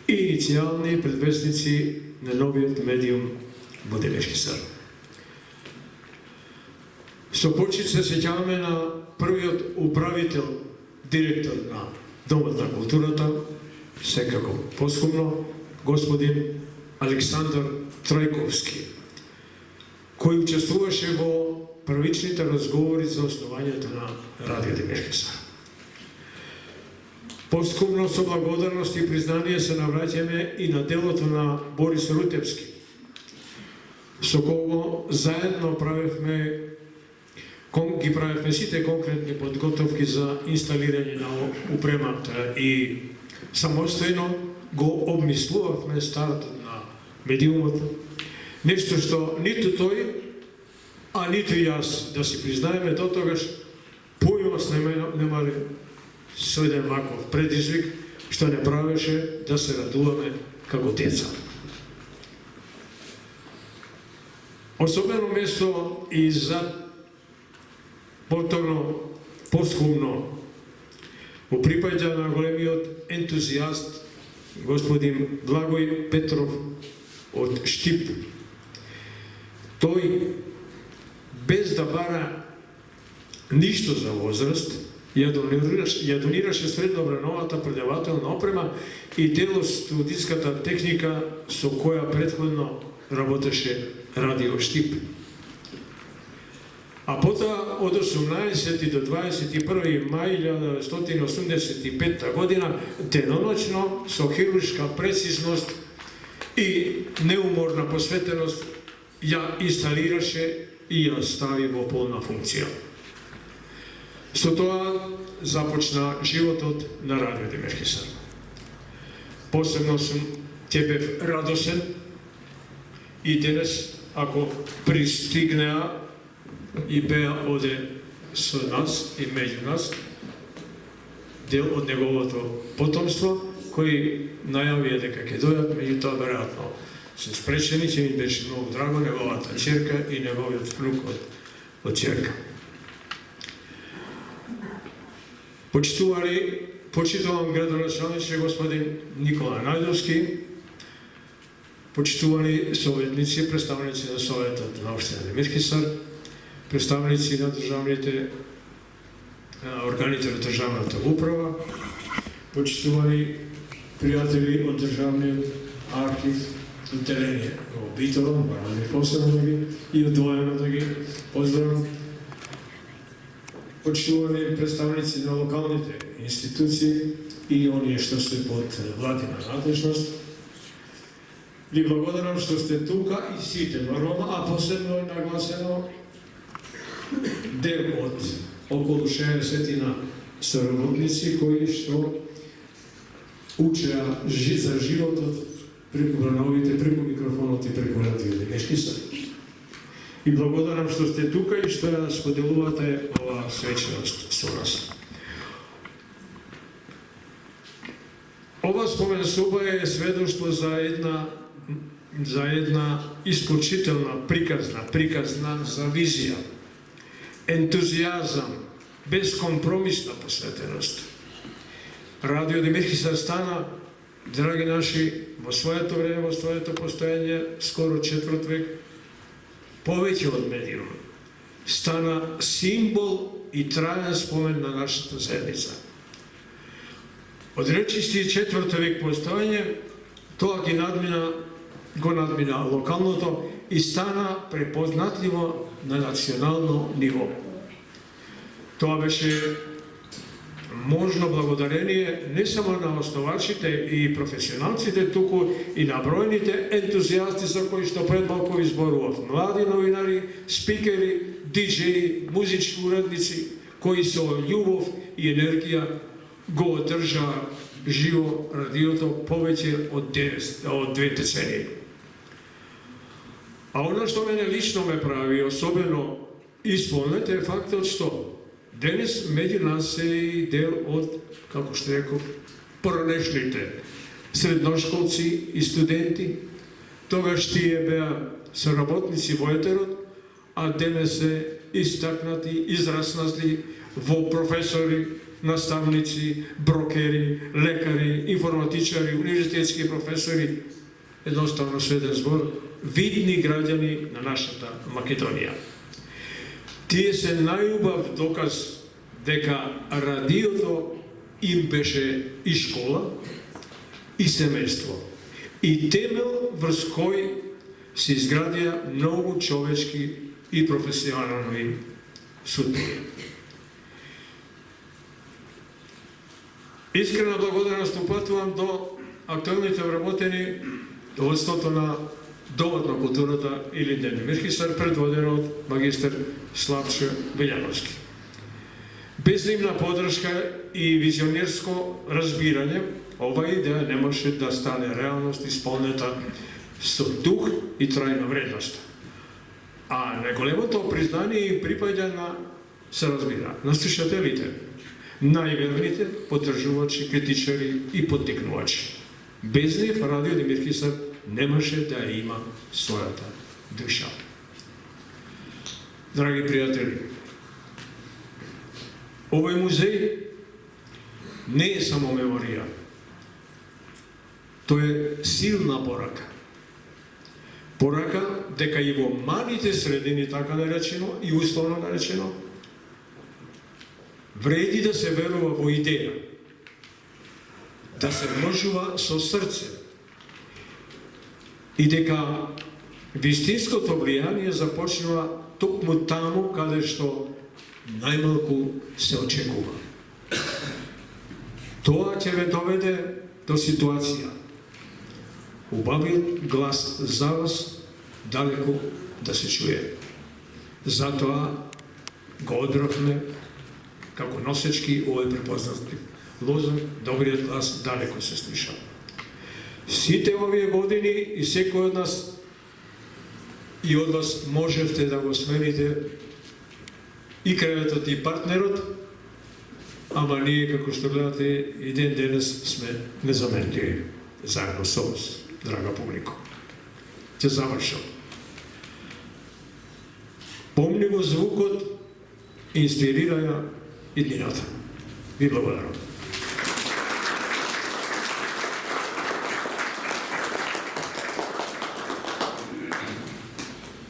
и иницијални предвестници на новиот медиум во Демир Хисар. Со почит се сеќаваме на првиот управител, директор на Домот на културата, секако посхумно, господин Александар Тројковски, кој учествуваше во првичните разговори за основањето на Радио Демир Хисар. Посхумно со благодарност и признание се навраќаме и на делото на Борис Рутевски, со кого заедно ги правевме сите конкретни подготовки за инсталирање на упремата и самостојно го обмислувавме стартот на медиумот. Нешто што ниту тој, а ниту јас, да си признаеме дотогаш, појмос немале со еден ваков предизвик, што не правеше да се радуваме како деца. Особено место и за повторно, посхумно, во припаѓа на големиот ентузијаст господин Благој Петров од Штип. Тој, без да бара ништо за возраст, ја донираше средновреновата предавателна опрема и дел од студиската техника со која претходно работеше Радио Штип. А потоа од 18 до 21 мај 1985 година деноночно со хируршка прецизност и неуморна посветеност ја инсталираше и ја стави во полна функција. Со тоа започна животот на Радио Демир Хисар. Посебно сум ќе бев радосен и денес ако пристигнеа и беа оде со нас и меѓу нас, дел од неговото потомство, кои најавија дека ќе дојдат, меѓутоа веројатно се спречени, че ми беше многу драго неговата ќерка и неговиот внук од ќерка. Почитувам градоначалниче господин Никола Најдовски, почитувани советници, представници на Советот на општина Немирхисар, представници на државните органите на државната управа, почитувани пријатели од државниот архив, отделение во Битола, морам да посебно да ги и одвоено да ги поздравам. Почитувани представници на локалните институции и оние што се под владина надлежност. Ви благодарам што сте тука и сите нормално, а посебно е нагласено дел од околу 60 соработници кои што учеа за животот преку врановите, преку микрофонот и преку радио Немирхисар. И благодарам што сте тука и што ја споделувате оваа свеченост со нас. Ова споменсоба е сведоштво за една исклучителна приказна за визија, ентузијазам, безкомпромисна посветеност. Радио Немирхисар стана, драги наши, во своето време, во своето постојање, скоро четврт век, повеќе од медиум, стана символ и траен спомен на нашата заедница. Од речисти четврт век постојање, тоа го надмина локалното и стана препознатливо на национално ниво. Тоа беше можно благодарение не само на основачите и професионалците, туку и на бројните ентузијасти за кои што пред малку изборував. Млади новинари, спикери, диџеи, музички уредници, кои со љубов и енергија го одржаа живо радиото повеќе од 2 децении. А оно што мене лично ме прави особено исполнет е фактот што денес меѓу нас е и дел од, како што реков, поранешните средношколци и студенти. Тогаш тие беа соработници во етерот, а денес се истакнати, израснали во професори, наставници, брокери, лекари, информатичари, универзитетски професори, едноставно со еден збор, видни граѓани на нашата Македонија. Тие се најубав доказ дека радиото им беше и школа, и семејство, и темел врз кој се изградија многу човечки и професионални судбини. Искрена благодарност упатувам до актуелните вработени водството на Домот на културата Илинден Немирхисар, предводено од магистар Славчо Белјановски. Без нивна подршка и визионерско разбирање, ова идеја не може да стане реалност исполнета со дух и трајна вредност. А најголемото признание им припаѓа на, се разбира, на слушателите, најверните поддржувачи, критичари и поттикнувачи. Без нив Радио Немирхисар немаше да има својата душа. Драги пријатели, овој музеј не е само меморија. Тој е силна порака. Порака дека и во малите средини, така наречено и условно наречено, вреди да се верува во идеја, да се вложува со срце и дека вистинското влијание започнува токму таму каде што најмалку се очекува. Тоа ќе ве доведе до ситуација убавиот глас за вас далеку да се чуе. Затоа го одбравме како носечки овој препознатлив лозунг, добриот глас далеку се слуша. Сите овие години и секој од нас и од вас можевте да го смените и крајотот и партнерот, ама ние, како што гледате, и ден денес сме незаменливи заедно со вас, драга публико. Ќе завршам. Помни го звукот, инспирира ја иднината. Ви благодарам.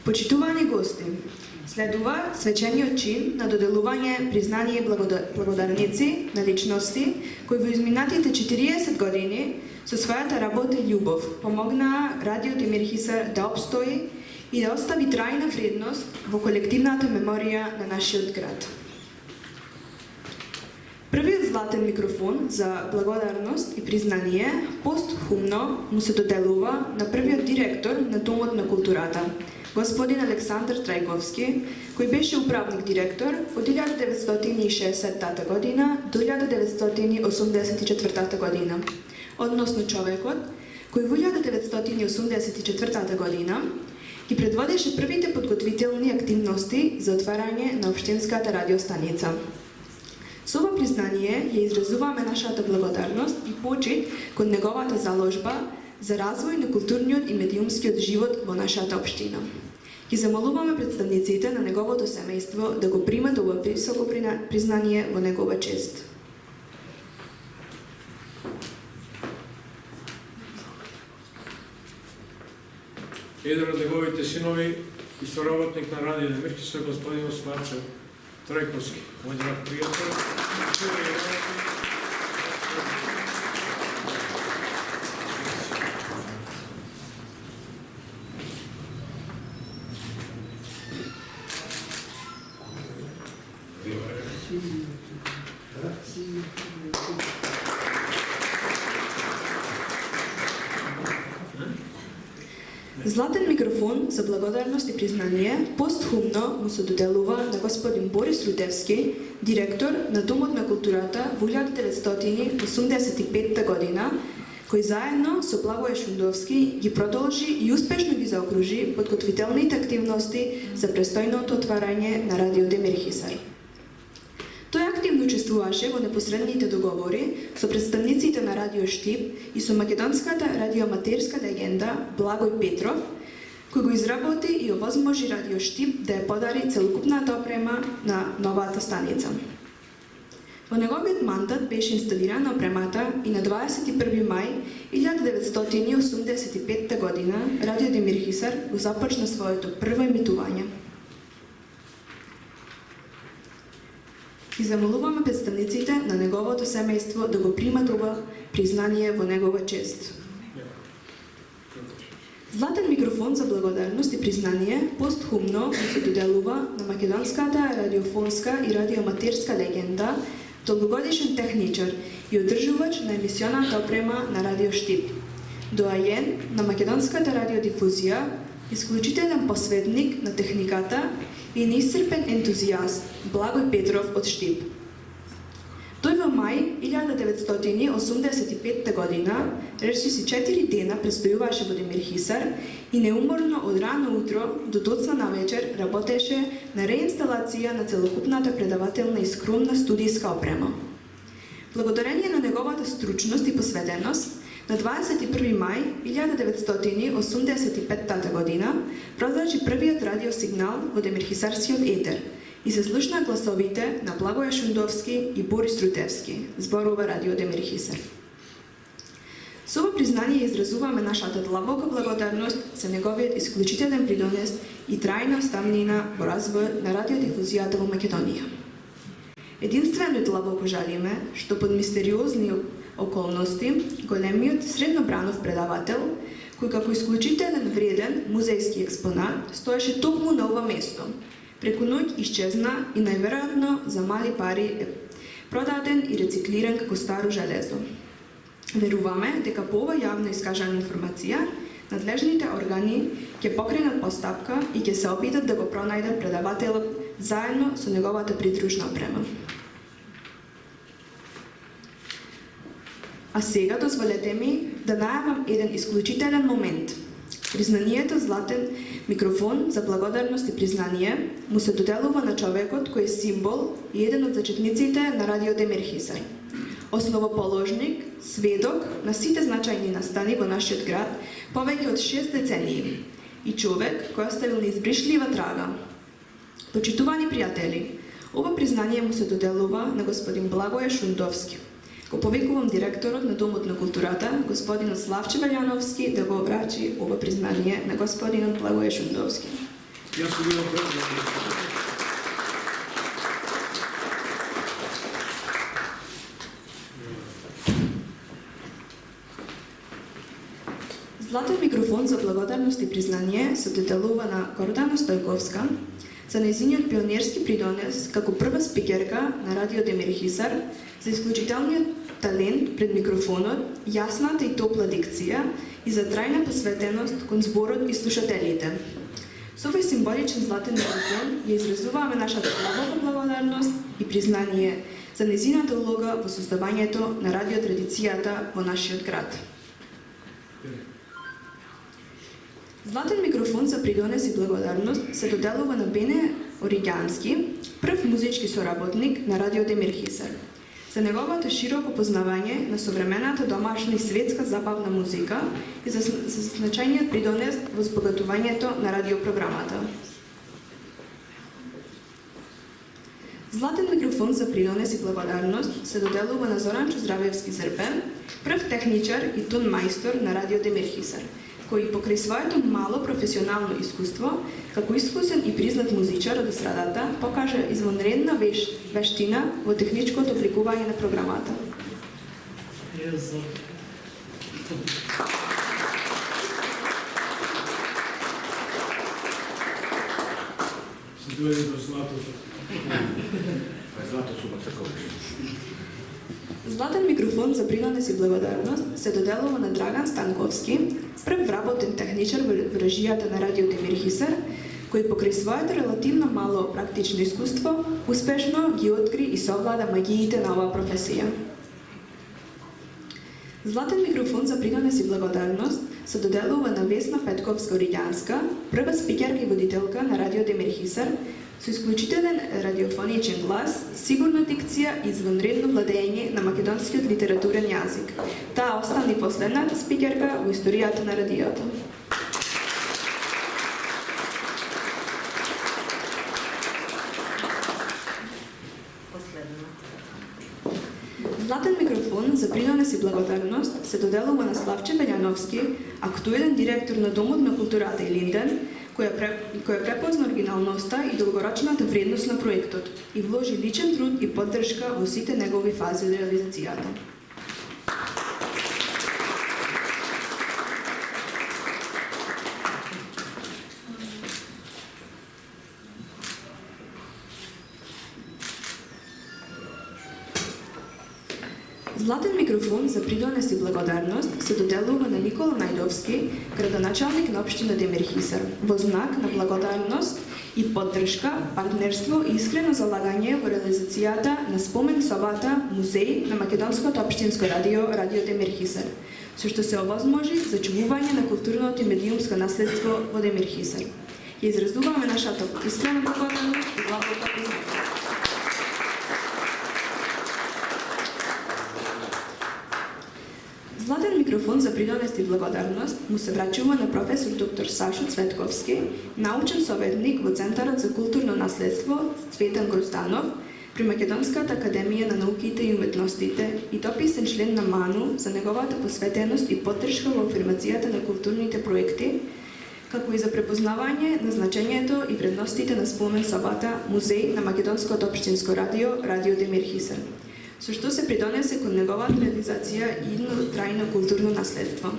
Почитувани гости, следува свечениот чин на доделување признание и благодарници на личности кои во изминатите 40 години со својата работа и љубов помогнаа Радио Демир Хисар да обстои и да остави трајна вредност во колективната меморија на нашиот град. Првиот златен микрофон за благодарност и признание постхумно му се доделува на првиот директор на Домот на културата, господин Александар Трајковски, кој беше управник директор од 1960 година до 1984 година, односно човекот кој во 1984 година ги предводеше првите подготвителни активности за отварање на општинската радиостаница. Со ова признание ја изразуваме нашата благодарност и почит кон неговата заложба за развој на културниот и медиумскиот живот во нашата општина. Ги замолуваме представниците на неговото семејство да го примат ова високо признание во негова чест. Еден од неговите синови и соработник на Радио Демир Хисар, господин Славчо Трајковски, мој драг пријател. Златен микрофон за благодарност и признание постхумно му се доделува на господин Борис Рудевски, директор на Домот на културата во 1985 година, кој заедно со Благоје Шундовски ги продолжи и успешно ги заокружи подготвителните активности за престојното отварање на Радио Демир Хисар. Тој активно учествуваше во непосредните договори со представниците на Радио Штип и со македонската радиоаматерска легенда Благој Петров, кој го изработи и овозможи Радио Штип да ја подари целокупната опрема на новата станица. Во неговиот мандат беше инсталирана опремата и на 21 мај 1985 година Радио Демир Хисар го започна своето прво емитување. И замолуваме представниците на неговото семејство да го примат ова признание во негова чест. Златен микрофон за благодарност и признание постхумно се доделува на македонската радиофонска и радиоаматерска легенда, долгогодишен техничар и одржувач на емисионата опрема на Радио Штип, доајен на македонската радиодифузија, исклучителен посветник на техниката и неисцрпен ентузијаст Благој Петров од Штип. Тој во мај 1985 година, речиси 4 дена престојуваше во Демир Хисар и неуморно од рано утро до доцна на вечер работеше на реинсталација на целокупната предавателна и скромна студијска опрема. Благодарение на неговата стручност и посветеност, на 21 мај 1985 година прозвучи првиот радиосигнал во Демирхисарскиот етер и се слушна гласовите на Благоје Шундовски и Борис Рудевски, зборува Радио Демир Хисар. Со ова признание изразуваме нашата длабока благодарност за неговиот исклучителен придонес и трајна оставнина во развојот на радиодифузијата во Македонија. Единствено и длабоко жалиме што под мистериозни околности големиот среднобранов предавател, кој како исклучителен вреден музејски експонат стоеше токму на ова место, преку ноќ исчезна и најверојатно за мали пари е продаден и рециклиран како старо железо. Веруваме дека по ова јавно искажана информација, надлежните органи ќе покренат постапка и ќе се обидат да го пронајдат предавателот заедно со неговата придружна опрема. А сега дозволете ми да најавам еден исклучителен момент. Признанието златен микрофон за благодарност и признание му се доделува на човекот кој е символ и еден од зачетниците на радио Демир Хисар. Основоположник, сведок на сите значајни настани во нашиот град повеќе од 6 децении и човек кој оставил неизбришлива трага. Почитувани пријатели, ова признание му се доделува на господин Благоје Шундовски. Го повикувам директорот на Домот на културата, господинот Славче Вајановски, да го врачи ова признание на господинот Благоје Шундовски. Златен микрофон за благодарност и признание се доделува на Гордана Стојковска за нејзиниот пионерски придонес како прва спикерка на радио Демир Хисар, за исклучителниот талент пред микрофонот, јасната и топла дикција и за трајна посветеност кон зборот и слушателите. Со овој символичен златен микрофон ја изразуваме нашата длабока благодарност и признание за нејзината улога во создавањето на радиотрадицијата во нашиот град. Златен микрофон за придонес и благодарност се доделува на Бене Ориѓански, прв музички соработник на радио Демир Хисар, за неговото широко познавање на современата домашна и светска забавна музика и за значајниот придонес во збогатувањето на радиопрограмата. Златен микрофон за придонес и благодарност се доделува на Зоранчо Здравевски Зрбен, прв техничар и тон мајстор на радио Демир Хисар, кој покрај своето мало професионално искуство, како искусен и признат музичар од estradата, покажа извонредна вештина во техничкото обликување на програмата. Златен микрофон за придонес и благодарност се доделува на Драган Станковски, прв вработен техничар во режијата на радио Демир Хисар, кој покрај своето релативно мало практично искуство, успешно ги откри и совлада магиите на оваа професија. Златен микрофон за придонес и благодарност се доделува на Весна Петковска Ориѓанска, прва спикерка и водителка на радио Демир Хисар, со исклучителен радиофоничен глас, сигурна дикција и извонредно владење на македонскиот литературен јазик. Таа остана и последната спикерка во историјата на радиото. Златен микрофон за придонес и благодарност се доделува на Славче Вајановски, актуелен директор на Домот на културата Илинден, кој препозна оригиналноста и долгорочната вредност на проектот и вложи личен труд и поддршка во сите негови фази од реализацијата. Златен микрофон за придонес и благодарност се доделува на Никола Најдовски, градоначалник на општина Демир Хисар, во знак на благодарност и поддршка, партнерство и искрено залагање во реализацијата на спомен собата Музеј на Македонското општинско радио, радио Демир Хисар, со што се овозможи зачувување на културното и медиумско наследство во Демир Хисар. Ја изразуваме нашата искрена благодарност и длабока признание. Златен микрофон за придонес и благодарност му се врачува на професор доктор Сашо Цветковски, научен советник во Центарот за културно наследство Цветан Грозданов при Македонската академија на науките и уметностите и дописен член на МАНУ за неговата посветеност и поддршка во афирмацијата на културните проекти, како и за препознавање на значењето и вредностите на спомен собата Музеј на Македонското општинско радио, радио Демир Хисар, со што се придонесе кон неговата реализација и едно трајно културно наследство.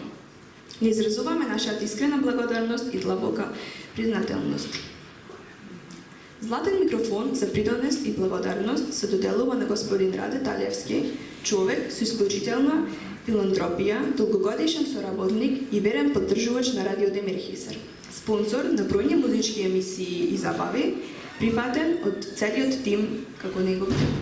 Ја изразуваме нашата искрена благодарност и длабока признателност. Златен микрофон за придонес и благодарност се доделува на господин Раде Талевски, човек со исклучителна филантропија, долгогодишен соработник и верен поддржувач на радио Демир Хисар, спонсор на бројни музички емисии и забави, прифатен од целиот тим како негов тим.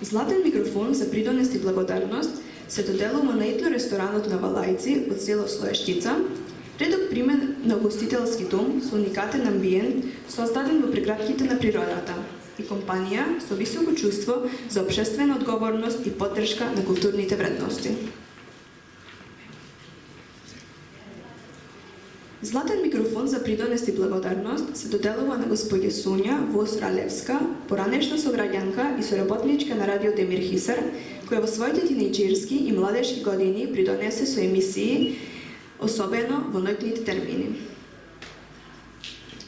Златен микрофон за придонест и благодарност се доделува на етно ресторанот на Валајци од село Слоештица, редок пример на гостителски дом со уникатен амбиент, создаден во прегратките на природата и компанија со високо чувство за општествена одговорност и поддршка на културните вредности. Златен микрофон за придонест и благодарност се доделува на господја Сонја Воз Ралевска, поранешна сограѓанка и соработничка на радио Демир Хисар, која во своите тинејџерски и младежки години придонесе со емисии, особено во ноќните термини.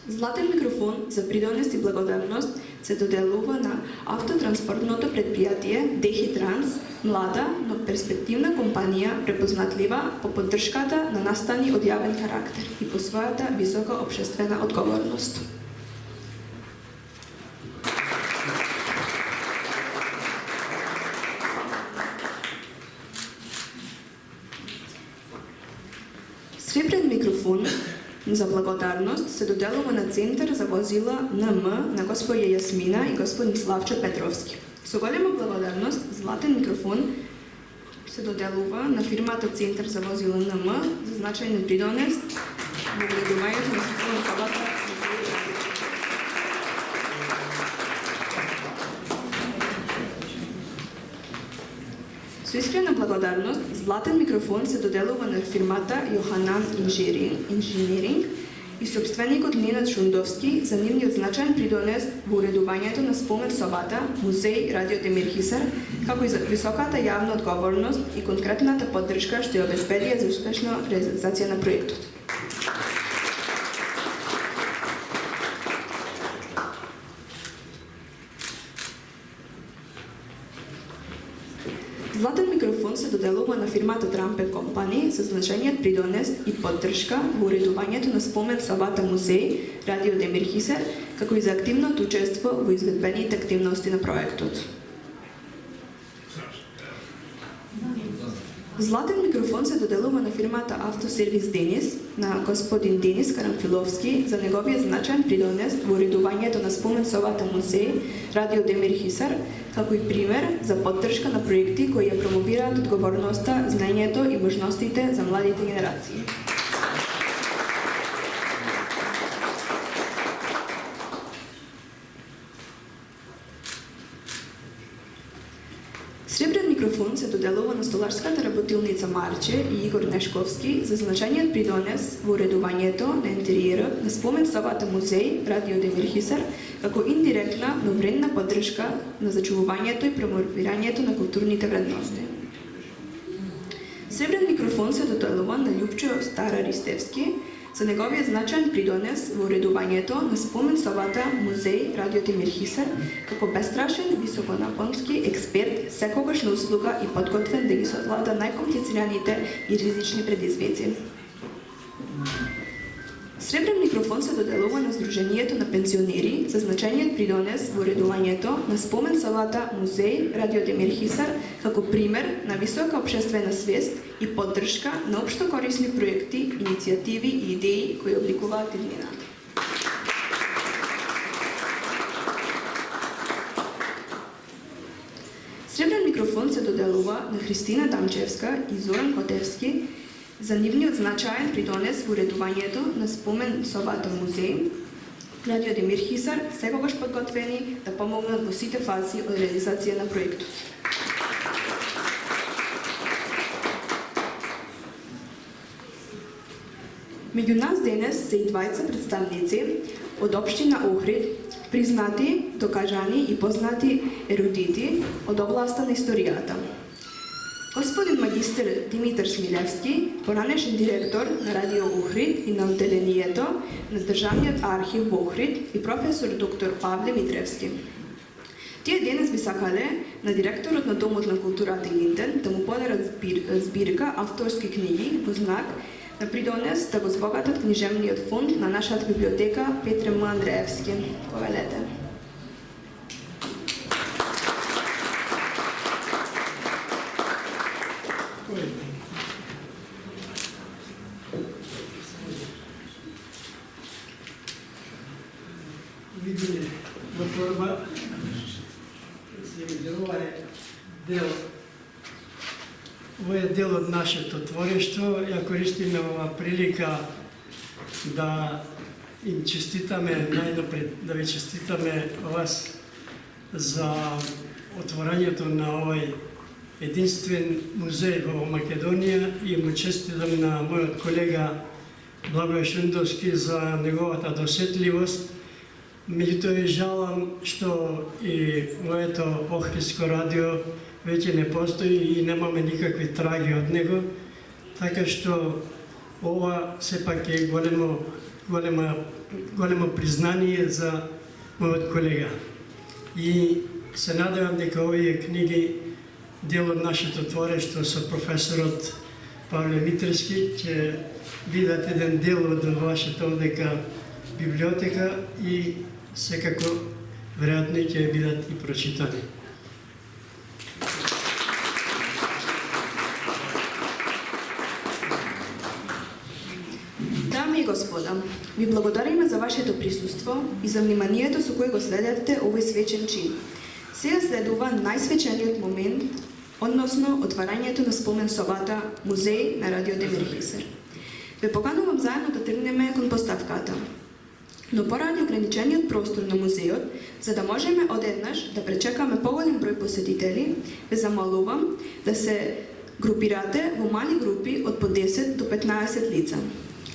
Златен микрофон за придонест и благодарност се доделува на автотранспортното предпријатие Дехи Транс, млада, но перспективна компанија препознатлива по поддршката на настани од јавен карактер и по својата висока општествена одговорност. Сребрен микрофон за благодарност се доделува на Центар за возила НМ на господја Јасмина и господин Славчо Петровски. Со голема благодарност, златен микрофон се доделува на фирмата Центар за возила НМ за значајен придонест во уредувањето на световната сабата. Со искрена благодарност, златен микрофон се доделува на фирмата Јоханан Инженеринг и собственикот Ненад Шундовски за нивниот значаен придонес во уредувањето на спомен собата Музеј Радио Демир Хисар, како и за високата јавна одговорност и конкретната поддршка што ја обезбедија за успешна реализација на проектот. Златен микрофон се доделува на фирмата Трампе Компани за значајниот придонес и поддршка во уредувањето на спомен собата Музеј Радио Демир Хисар, како и за активното учество во изведбените активности на проектот. Златен микрофон се доделува на фирмата Автосервис Денис, на господин Денис Карамфиловски за неговиот значаен придонес во уредувањето на спомен собата Музеј Радио Демир Хисар, како и пример за поддршка на проекти кои ја промовираат одговорноста, знаењето и можностите за младите генерации. Сребрен микрофон се доделува на столарската работилница Марче и Игор Нешковски за значајниот придонес во уредувањето на интериерот на спомен собата Музеј Радио Демир Хисар, како индиректна, но вредна поддршка на зачувувањето и промовирањето на културните вредности. Сребрен микрофон се доделува на Љупчо Стара Ристевски за неговиот значаен придонес во уредувањето на спомен собата Музеј Радио Демир Хисар, како бестрашен високонапонски експерт, секогаш на услуга и подготвен да ги совлада најкомплицираните и ризични предизвици. Сребрен микрофон се доделува на Сдруженијето на пензионери за значајниот придонес во уредувањето на спомен собата Музеј Радио Демир Хисар, како пример на висока општествена свест и поддршка на општо корисни проекти, иницијативи и идеи кои обликуваат иднината. Сребрен микрофон се доделува на Христина Дамчевска и Зоран Котевски за нивниот значаен придонес во уредувањето на спомен собата Музеј Радио Демир Хисар, секогаш подготвени да помогнат во сите фази од реализација на проектот. Меѓу нас денес се и двајца представници од општина Охрид, признати, докажани и познати ерудити од областа на историјата. Господин магистер Димитар Смилевски, поранешен директор на Радио Охрид и на одделението на Државниот архив во Охрид и професор доктор Павле Митревски. Тие денес би сакале на директорот на Домот на културата Илинден да му подарат збирка авторски книги во знак на придонес да го збогатат книжевниот фонд на нашата библиотека Петре М. Андреевски. Повелете. Видите, во торба се ми делува дел од нашето творештво. Ја користиме ова прилика да им честитаме, најнапред да ви честитаме вас за отворањето на овој единствен музеј во Македонија и му честитам на мојот колега Благој Шундовски за неговата досетливост. Меѓутоа жалам што и моето Охридско радио веќе не постои и немаме никакви траги од него, така што ова сепак е големо признание за мојот колега. И се надевам дека овие книги, дел од нашето творештво со професорот Павле Митревски, ќе бидат еден дел од вашата овдека библиотека и секако веројатно ќе бидат и прочитани. Дами и господа, ви благодариме за вашето присуство и за вниманието со кое го следевте овој свечен чин. Сега следува најсвечениот момент, односно отварањето на спомен собата Музеј на Радио Демир Хисар. Ве поканувам заедно да тргнеме кон поставката. Но поради ограничениот простор на музејот, за да можеме одеднаш да пречекаме поголем број посетители, ве замолувам да се групирате во мали групи од по 10 до 15 лица.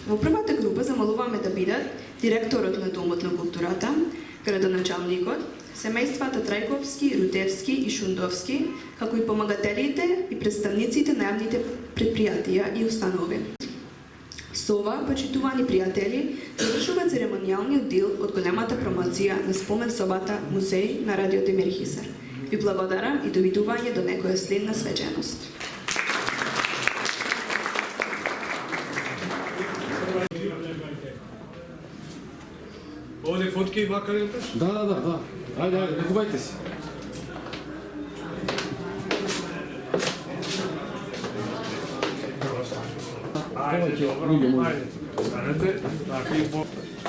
Во првата група замолуваме да бидат директорот на Домот на културата, градоначалникот, семејствата Трајковски, Рутевски и Шундовски, како и помагателите и представниците на јавните предпријатија и установи. Со ова, почитувани пријатели, завршува церемонијалниот дел од големата промоција на спомен собата Музеј на Радио Демир Хисар. Ви благодарам и довидување до некоја следна свеченост. Овде фотки макарите? Да. Ајде, лекувајте се.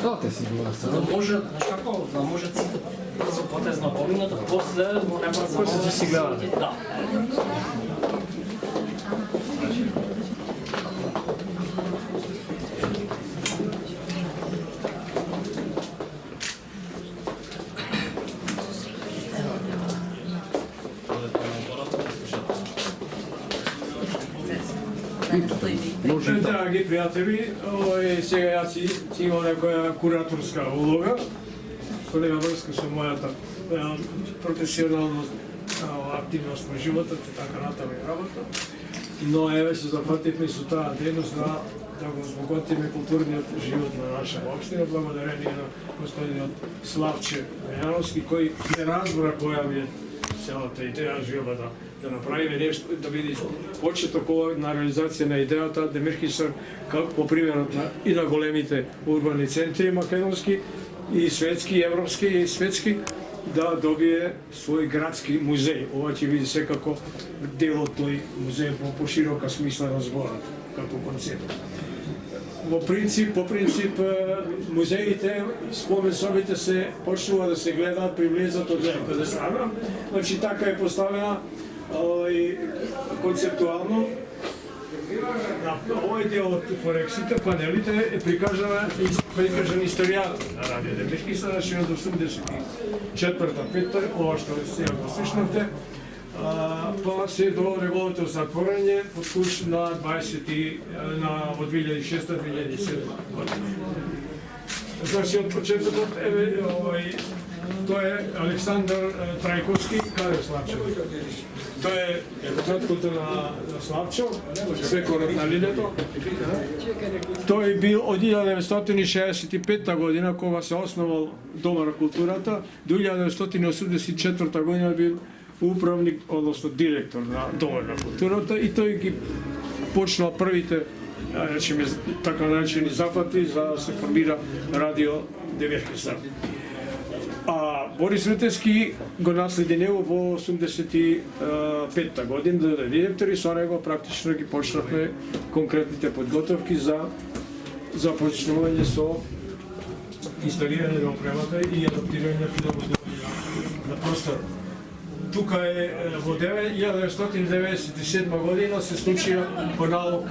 Дайте си гласа. Да може, знаеш како, да може сите брзо потезно поминат, после во нема за После ќе си гледате. Да. Драги пријатели, сега јас си имам некоја кураторска улога, што нема врска со мојата професионална активност во животот и така натаму и работа. Но еве се зафативме со таа дејност да го збогатиме културниот живот на наша општина, благодарение на господинот Славче Јановски, кој не разбра која ми е целата идеја жива да направиме нешто, да биде почеток на реализација на идејата Демир Хисар, по примерот и на големите урбани центри македонски и светски, европски и светски, да добие свој градски музеј. Ова ќе биде секако дел од тој музеј во поширока смисла на зборот, како концепт. По принцип, музеите, спомен собите се почнува да се гледаат приблизно од 2050 година. Значи така е поставена концептуално. На овој дел од форексите, панелите е прикажана историјата на Радио Демир Хисар, значи од 84-та, ова што сега го слушнавте, па се до неговото затворање под клуч на 2006-2007 година. Значи од почетокот тој е Александар Трајковски, каде Славчо? Тој е краткото на Славчо, свекорот на Лилето. Тој бил од 1965 година, кога се основал Дома на културата, до 1984 година бил управник, односно директор на Дома на културата и тој ги почнал првите, така наречени зафати за да се формира Радио Демир Хисар. А Борис Рутевски го наследи него во 85-та година да е директор и со него практично ги почнавме конкретните подготовки за започнување со инсталирање на опремата и адаптирање на филмот на простор. тука е во 1997 година се случија по налог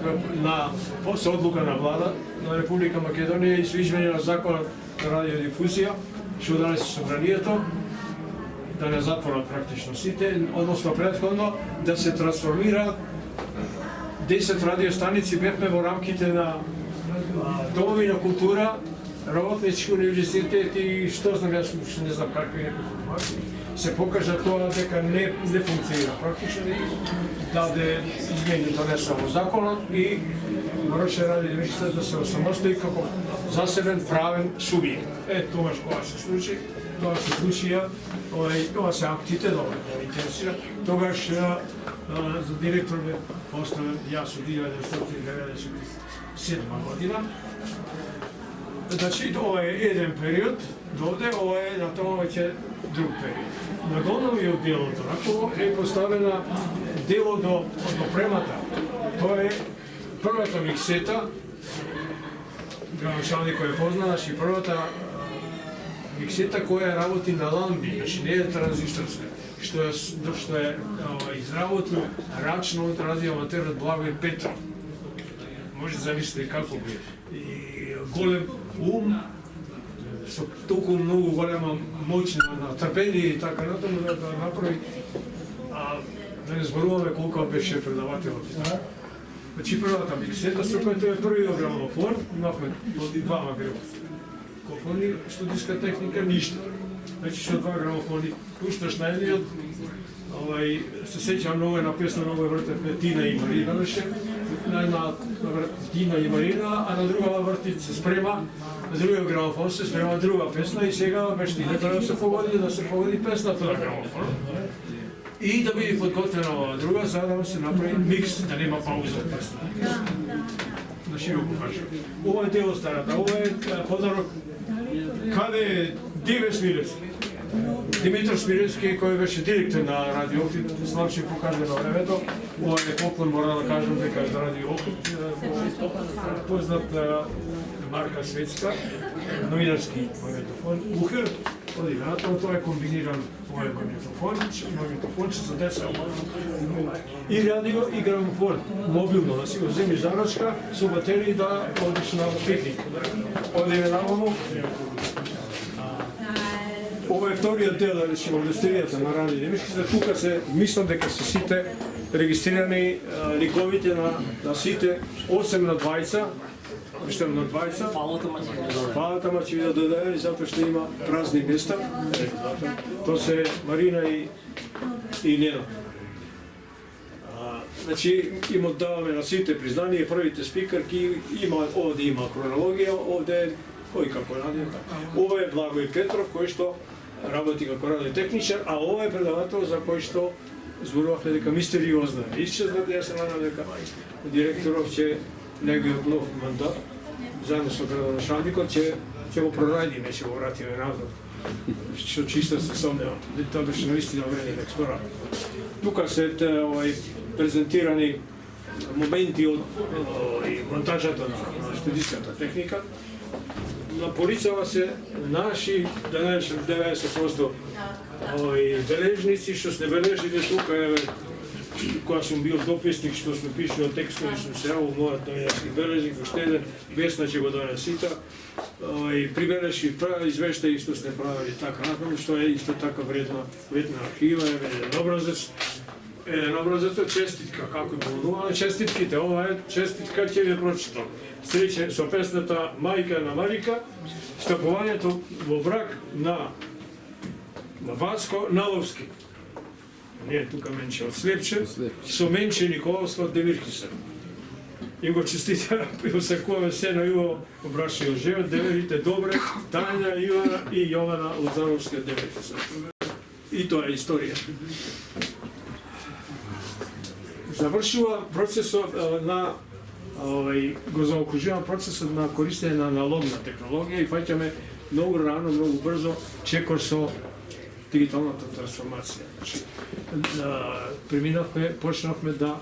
после одлука на влада на Република Македонија и со измени на законот на радиодифузија, што даде собранието да не затворат практично сите, односно претходно да се трансформира 10 радиостаници. Бевме во рамките на домови на култура, работнички универзитет и што знам, јас не знам какви информации. Се покажа тоа дека не функционира практично и даде измени донесла во законот и Мораше радиодифузија да се осамостои како засебен правен субјект. Тогаш кога се случи, тоа се случија, тоа се актите, да ме интересира, тогаш за директор ме поставен јас од 1997 година. Значи, ова е еден период, доде, ова е на тоа веќе друг период. На долновиот делото, раково е поставена дело до опремата. Тоа е првата миксета, граношални кој е позна, значи првата миксета која работи на ламби, значи не е транзисторска, што е изработил рачно од радиоаматерот Благој Петров. Може да замислите како би. И голем ум, со толку многу голема моќ на трпение и така натаму да направи, да не зборуваме колку беше предавателот. Значи првата миксета, со којато е првиот грамофон, имавме двама грамофони, студиска техника, ништо. Значи со два грамофони, пушташ на едниот, се сеќавам многу една песна, многу е вртевме Тина и Марина беше, на една Тина и Марина, а на друга врти се спрема, на другиот грамофон се спрема друга песна и сега беше не треба да се погоди песната на грамофон. И да биде подготвена ова друга, за да се направи микс, да нема пауза од песна. Да широко кажам. Ова е дел од старата, ова е подарок каде е Диве Смилевски. Димитар Смилевски, кој беше директор на Радио Охрид, славче покаже на времето. Ова е поклон, мора да кажам дека за Радио Охрид, познат марка светска, новинарски магнитофон Ухер. Тоа е комбиниран овој магнитофонче за деца и радио и грамофон, мобилно, да си го земиш зарачка со батерии да одиш на пикник. Одиме наваму. Ова е вториот дел, речемо, илустријата на радиодифузија. Тука се, мислам дека се сите регистрирани ликовите на сите 8 на 20, на 20. Фалата ма ќе ви да додаде, затоа што има празни места. Тоа се Марина и Нена. Значи, им оддаваме на сите признание, првите спикерки, овде има хронологија, овде кој како радио. Ова е Благој Петров, кој што работи како радиотехничар, а ова е предавател за кој што зборувавме дека мистериозна. Исчезнат, јас се надам дека директоров ќе неговиот нов мандат, заедно со градоначалникот, ќе го проради, ќе го вратиме назад. Што чисто се сомневам. Тоа беше наистина вреден експлорат. Тука се презентирани моменти од монтажата на студиската техника. На полицава се наши, да не 90% бележници, што сме бележили тука, кога сум бил дописник, што сме пишувал текстови, сум се јавил мојот новинарски бележник, уште еден, Весна ќе го донесита, прибележи извештаи што сте правили така натаму, што е исто така вредна архива, еден образец од честитка, како и помнуваме честитките, ова е честитка, ќе ви прочитам. Среќа со песната Мајка на Марика, стапувањето во брак на Вацко Наловски. Не, тука Менче од Слепче, со Менче Николовска од Демирхисар. Им го честитам, и осакуваме се на Иво Обрашио живот, деверите добре, Тања, Ивана и Јована Лозановска од Демирхисар. И тоа е историја. Завршува процесот на го заокружувам процесот на користење на аналогна технологија и фаќаме многу рано, многу брзо чекор со дигиталната трансформација. Значи, почнавме да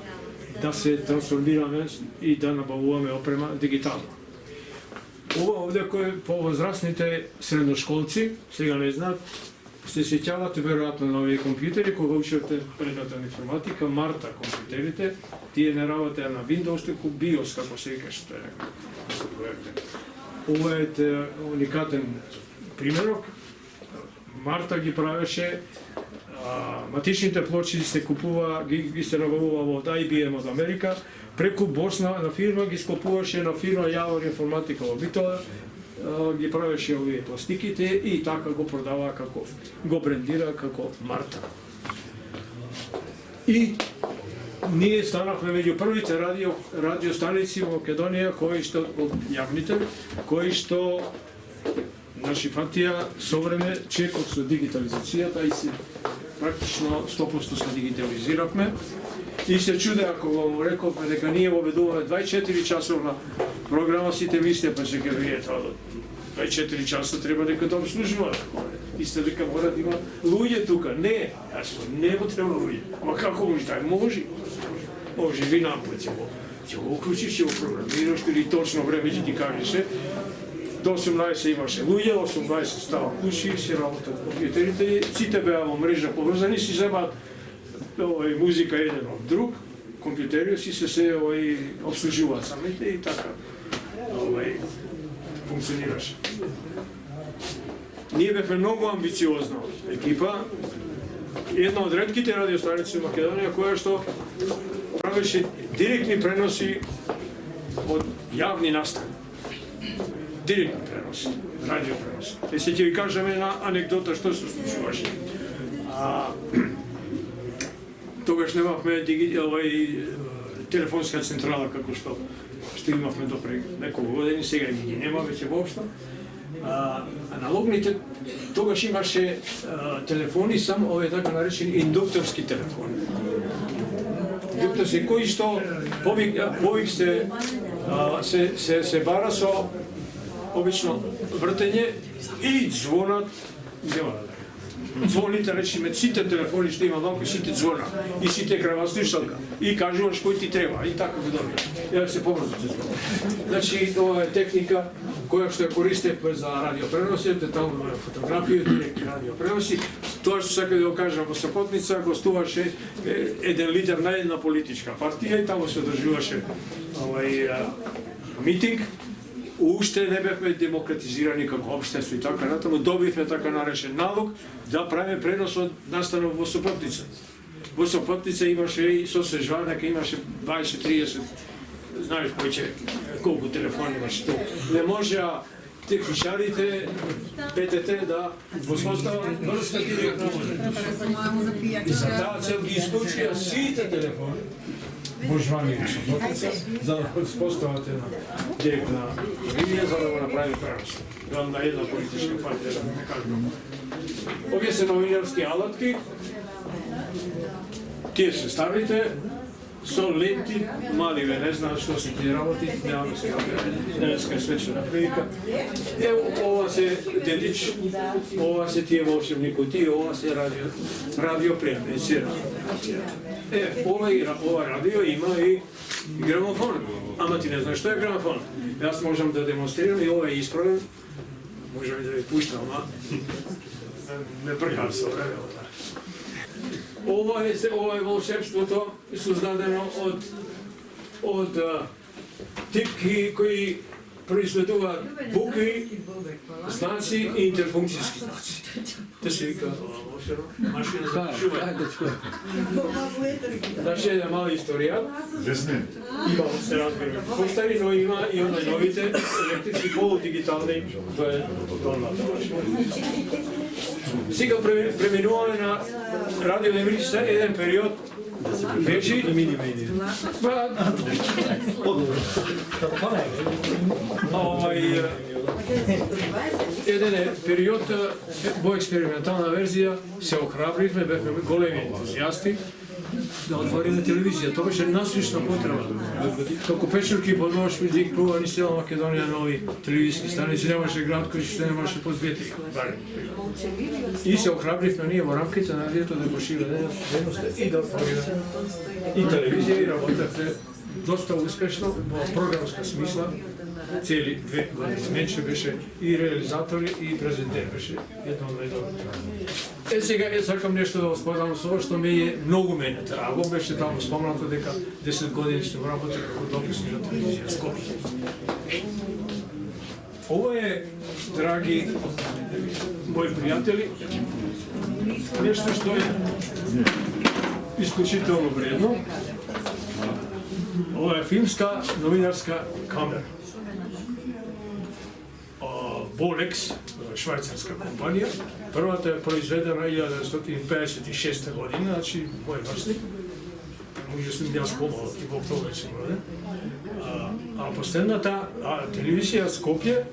се трансформираме и да набавуваме опрема дигитално. Ова овде кој по возрастните средношколци, сега не знаат, се сеќавате веројатно на овие компјутери, кога учевте предмета на информатика, Марта компјутерите, тие не работеа на Windows, теку BIOS, како се викаше. Ова е уникатен примерок. Марта ги правеше, матичните плочи се купува, ги се набавува од IBM од Америка, преку борсна на фирма ги скупуваше на фирма Јавор информатика во Битола, ги правеше овие пластиките и така го продава како, го брендира како Марта. И ние станавме меѓу првите радиостаници во Македонија кои што јавните, кои што наши фатија со време чекот со дигитализацијата и се практично 100% се дигитализиравме. И се чуде ако го рековме дека ние воведуваме 24 часовна програма, сите мисле па ќе вие тоа 24 часа треба дека да обслужуваат. И сте дека мора да има луѓе тука. Не, не го треба луѓе. Ама како може така? Може ви напред ќе го уклучиш, ќе го програмираш или точно време ќе ти кажеше. До 18 имаше луѓе, 18 става куши, се работат компјутерите, сите беа во мрежа поврзани, си земаат музика еден од друг, компјутери си се обслужуваат самите и така функционираше. Ние бевме многу амбициозна екипа, една од ретките радиостаници во Македонија која што правеше директни преноси од јавни настани. Директни преноси, радио преноси. И се ќе ви кажеме една анекдота што се случуваше. Тогаш немавме телефонска централа како што имавме допре неколку години, сега ги нема веќе воопшто. Аналогните, тогаш имаше телефони, само овие така наречени индукторски телефони. Индукторски, кои што повик се бара со обично вртење и звонат, звоните, речиме, сите телефони што има малку, сите звона и сите крава слушалка и кажуваш кој ти треба и така го добија. Ја се побрзо се звона. Значи, ова е техника која што ја користевме за радиопреносите, таму на фотографија, директни радиопреноси. Тоа што сакам да го кажам во Сопотница, гостуваше еден лидер на една политичка партија и таму се одржуваше митинг. Уште не бевме демократизирани како општество и така натаму, добивме така наречен налог да правиме пренос од настанов во Сопотница. Во Сопотница имаше и со Сежванака имаше 20-30, знаеш колку телефони имаше тук. Не можеа техничарите, ПТТ да воспостават врска директна мрежа. И за таа цел ги исклучија сите телефони во Жвани во Сопотница, за да воспостават една директна линија, за да го направи пренос. На една политичка партија, да не кажем. Овие се новинарски алатки, тие се ставите, со ленти, мали ве не знаат што се тие работи, немаме сега денеска свечена прилика. Ова се дедич, ова се тие волшебни кутии, ова се радиоприемници. Ова радио има и грамофон. Ама ти не знаеш што е грамофон. Јас можам да демонстрирам и ова е исправен. Можам и да ви пуштам, ама не пргам со време. Ова е волшебството создадено од типки кои произведуваат букви, знаци и интерфункцијски знаци. Те се вика машина за пишување. Значи е мал историјат. Има се разбира постари, но има и од најновите електрични полудигитални. Тоа е долната машина. Сега преминуваме на радио Демирхиса, еден период беше еден период во експериментална верзија се охрабривме, бевме големи ентузијасти да отвориме телевизија. Тоа беше насушна потреба. Како печурки по нож предиктувани цела Македонија нови телевизиски станици, немаше град кој што немаше по 2-3. И се охрабривме ние во рамките на радиото да го шириме дејноста и да отвориме и телевизија и работевме доста успешно во програмска смисла, цели 2 години. Менче беше и реализатор и презентер, беше едно од најдобрите. Сега сакам нешто да споделам со што ме е многу мене драго, беше таму спомнато дека 10 години сум работил како дописник на телевизија Скопје. Ова е, драги мои пријатели, нешто што е исклучително вредно. Ова е филмска новинарска камера. Болекс, швајцарска компанија. Првата е произведена 1956 година, значи мој врсник. Може сум јас помал, и во октомври сум роден. А последната телевизија Скопје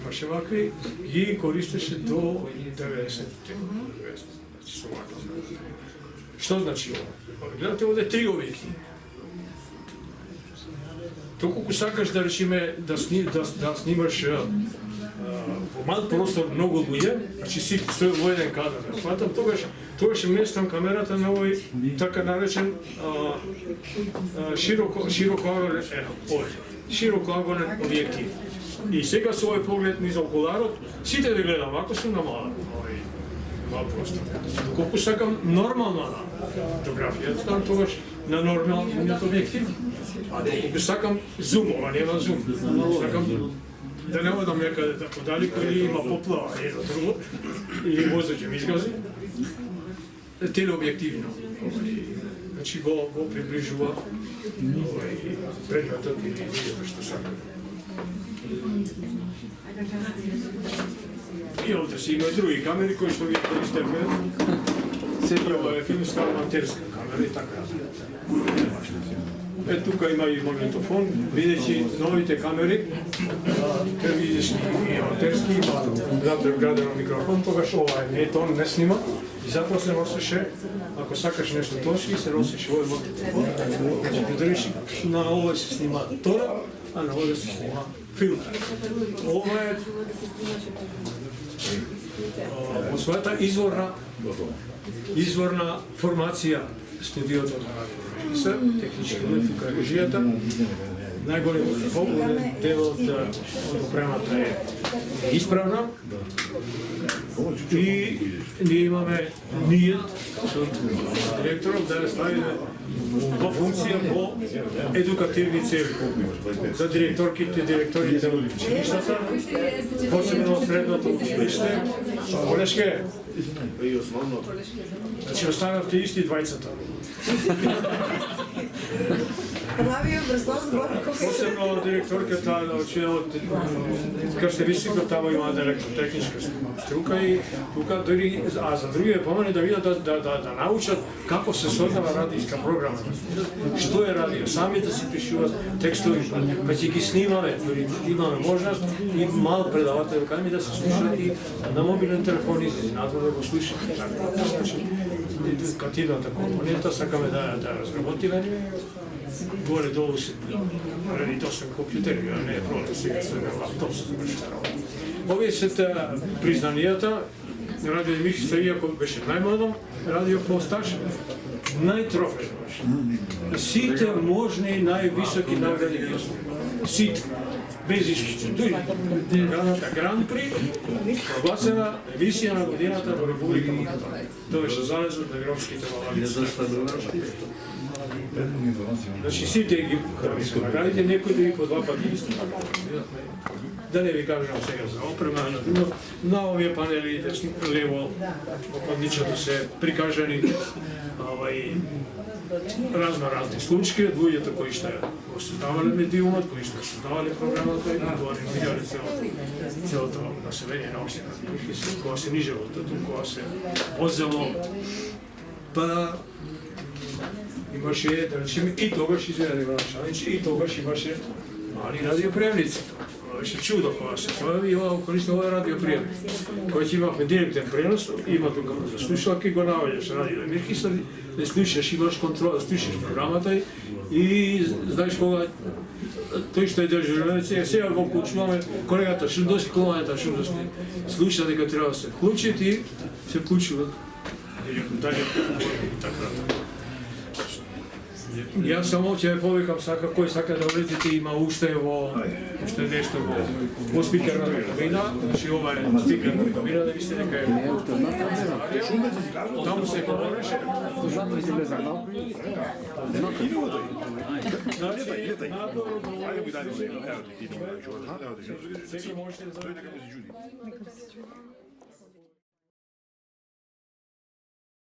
имаше вакви, ги користеше до 90-те. Што значи ова? Гледате, овде 3 објективи. Доколку сакаш да речиме да снимаш во мал простор многу луѓе, значи сите стои во еден кадар, фатам, тогаш местам камерата на овој така наречен широкоаголен објектив. И сега со овој поглед низ окуларот, сите да гледам, ако сум на мал простор. Доколку сакам нормална фотографија, ставам тогаш на нормалниот објектив. А доколку сакам зум, ова нема зум. Сакам да не одам некаде да подалеку или има поплава, едно друго, или возот ќе ми изгази. Телеобјективно. Значи го приближува предметот или видеото што сакам. И овде си има други камери кои што ви користиме. Ова е филмска аматерска камера и така. Тука има и магнитофон, видејќи новите камери, телевизиски и аматерски, има внатре вграден микрофон, тогаш ова е тон, не снима, и затоа се носеше, ако сакаш нешто тонски, се носеше овој магнитофон, значи на овој се снима тона, а на овој се снима филм. Ова е во својата изворна формација студиото на радио режисер, технички тука режијата. Најголем дел од опремата е исправна и ние имаме со директорот да ставиме во функција во едукативни цели за директорите од училиштата, посебно средното училиште, колешке и основното. Значи останавте исти двајцата. Посебно директорката на училото Крстевисикот, тамо има електротехничка струка и тука дори, а за другите помани да видат да научат како се создава радијска програма. Што е радио, сами да си пишуват текстови, па ќе ги снимаме, дори имаме можност и мал предавател кај ми да се слушат и на мобилен телефон изизнатво да го слушат. Катидната компанијата сакаме да разработиме. Горе-долу се ради точно компјутери, а не е проблем, сега се на лаптоп се завршува работа. Овие се признанијата, радио Демирхисар, иако беше најмладо, радио по-стаж, најтрофено беше. Сите можни највисоки награди ги освои. Сите. Без исклучение. Гран При, прогласена емисија на годината во Република Македонија. Тоа беше залезот на громските валавици. Значи сите ги наградите, некои да ги по 2 пати исто. Да не ви кажам сега за опрема, на овие панели десно лево во подничето се прикажани разни случаи, луѓето кои што го создавале медиумот, кои што создавале програмата и го анимирале целото население на општина. Кога се нижело тоту, кога се возело, па имаше, да речеме, и тогаш, извинете, и тогаш имаше мали радиоприемници. Беше чудо кога се појави и ова користи ова радиоприемник. Кој ќе имавме директен пренос, има тука за слушалки, го наваѓаш радио Демирхисар, да слушаш, имаш контрола, слушаш програмата и знаеш кога тој што е дежурен, сега го вклучуваме, колегата Шундовски, колоната Шундовски, слуша дека треба да се вклучи и се вклучува. Дали и така. Јас само ќе повикам кој сака да влезете, има уште нешто во спикерната кабина, значи ова е спикерната кабина, да висте дека е. Таму се говореше. Значи,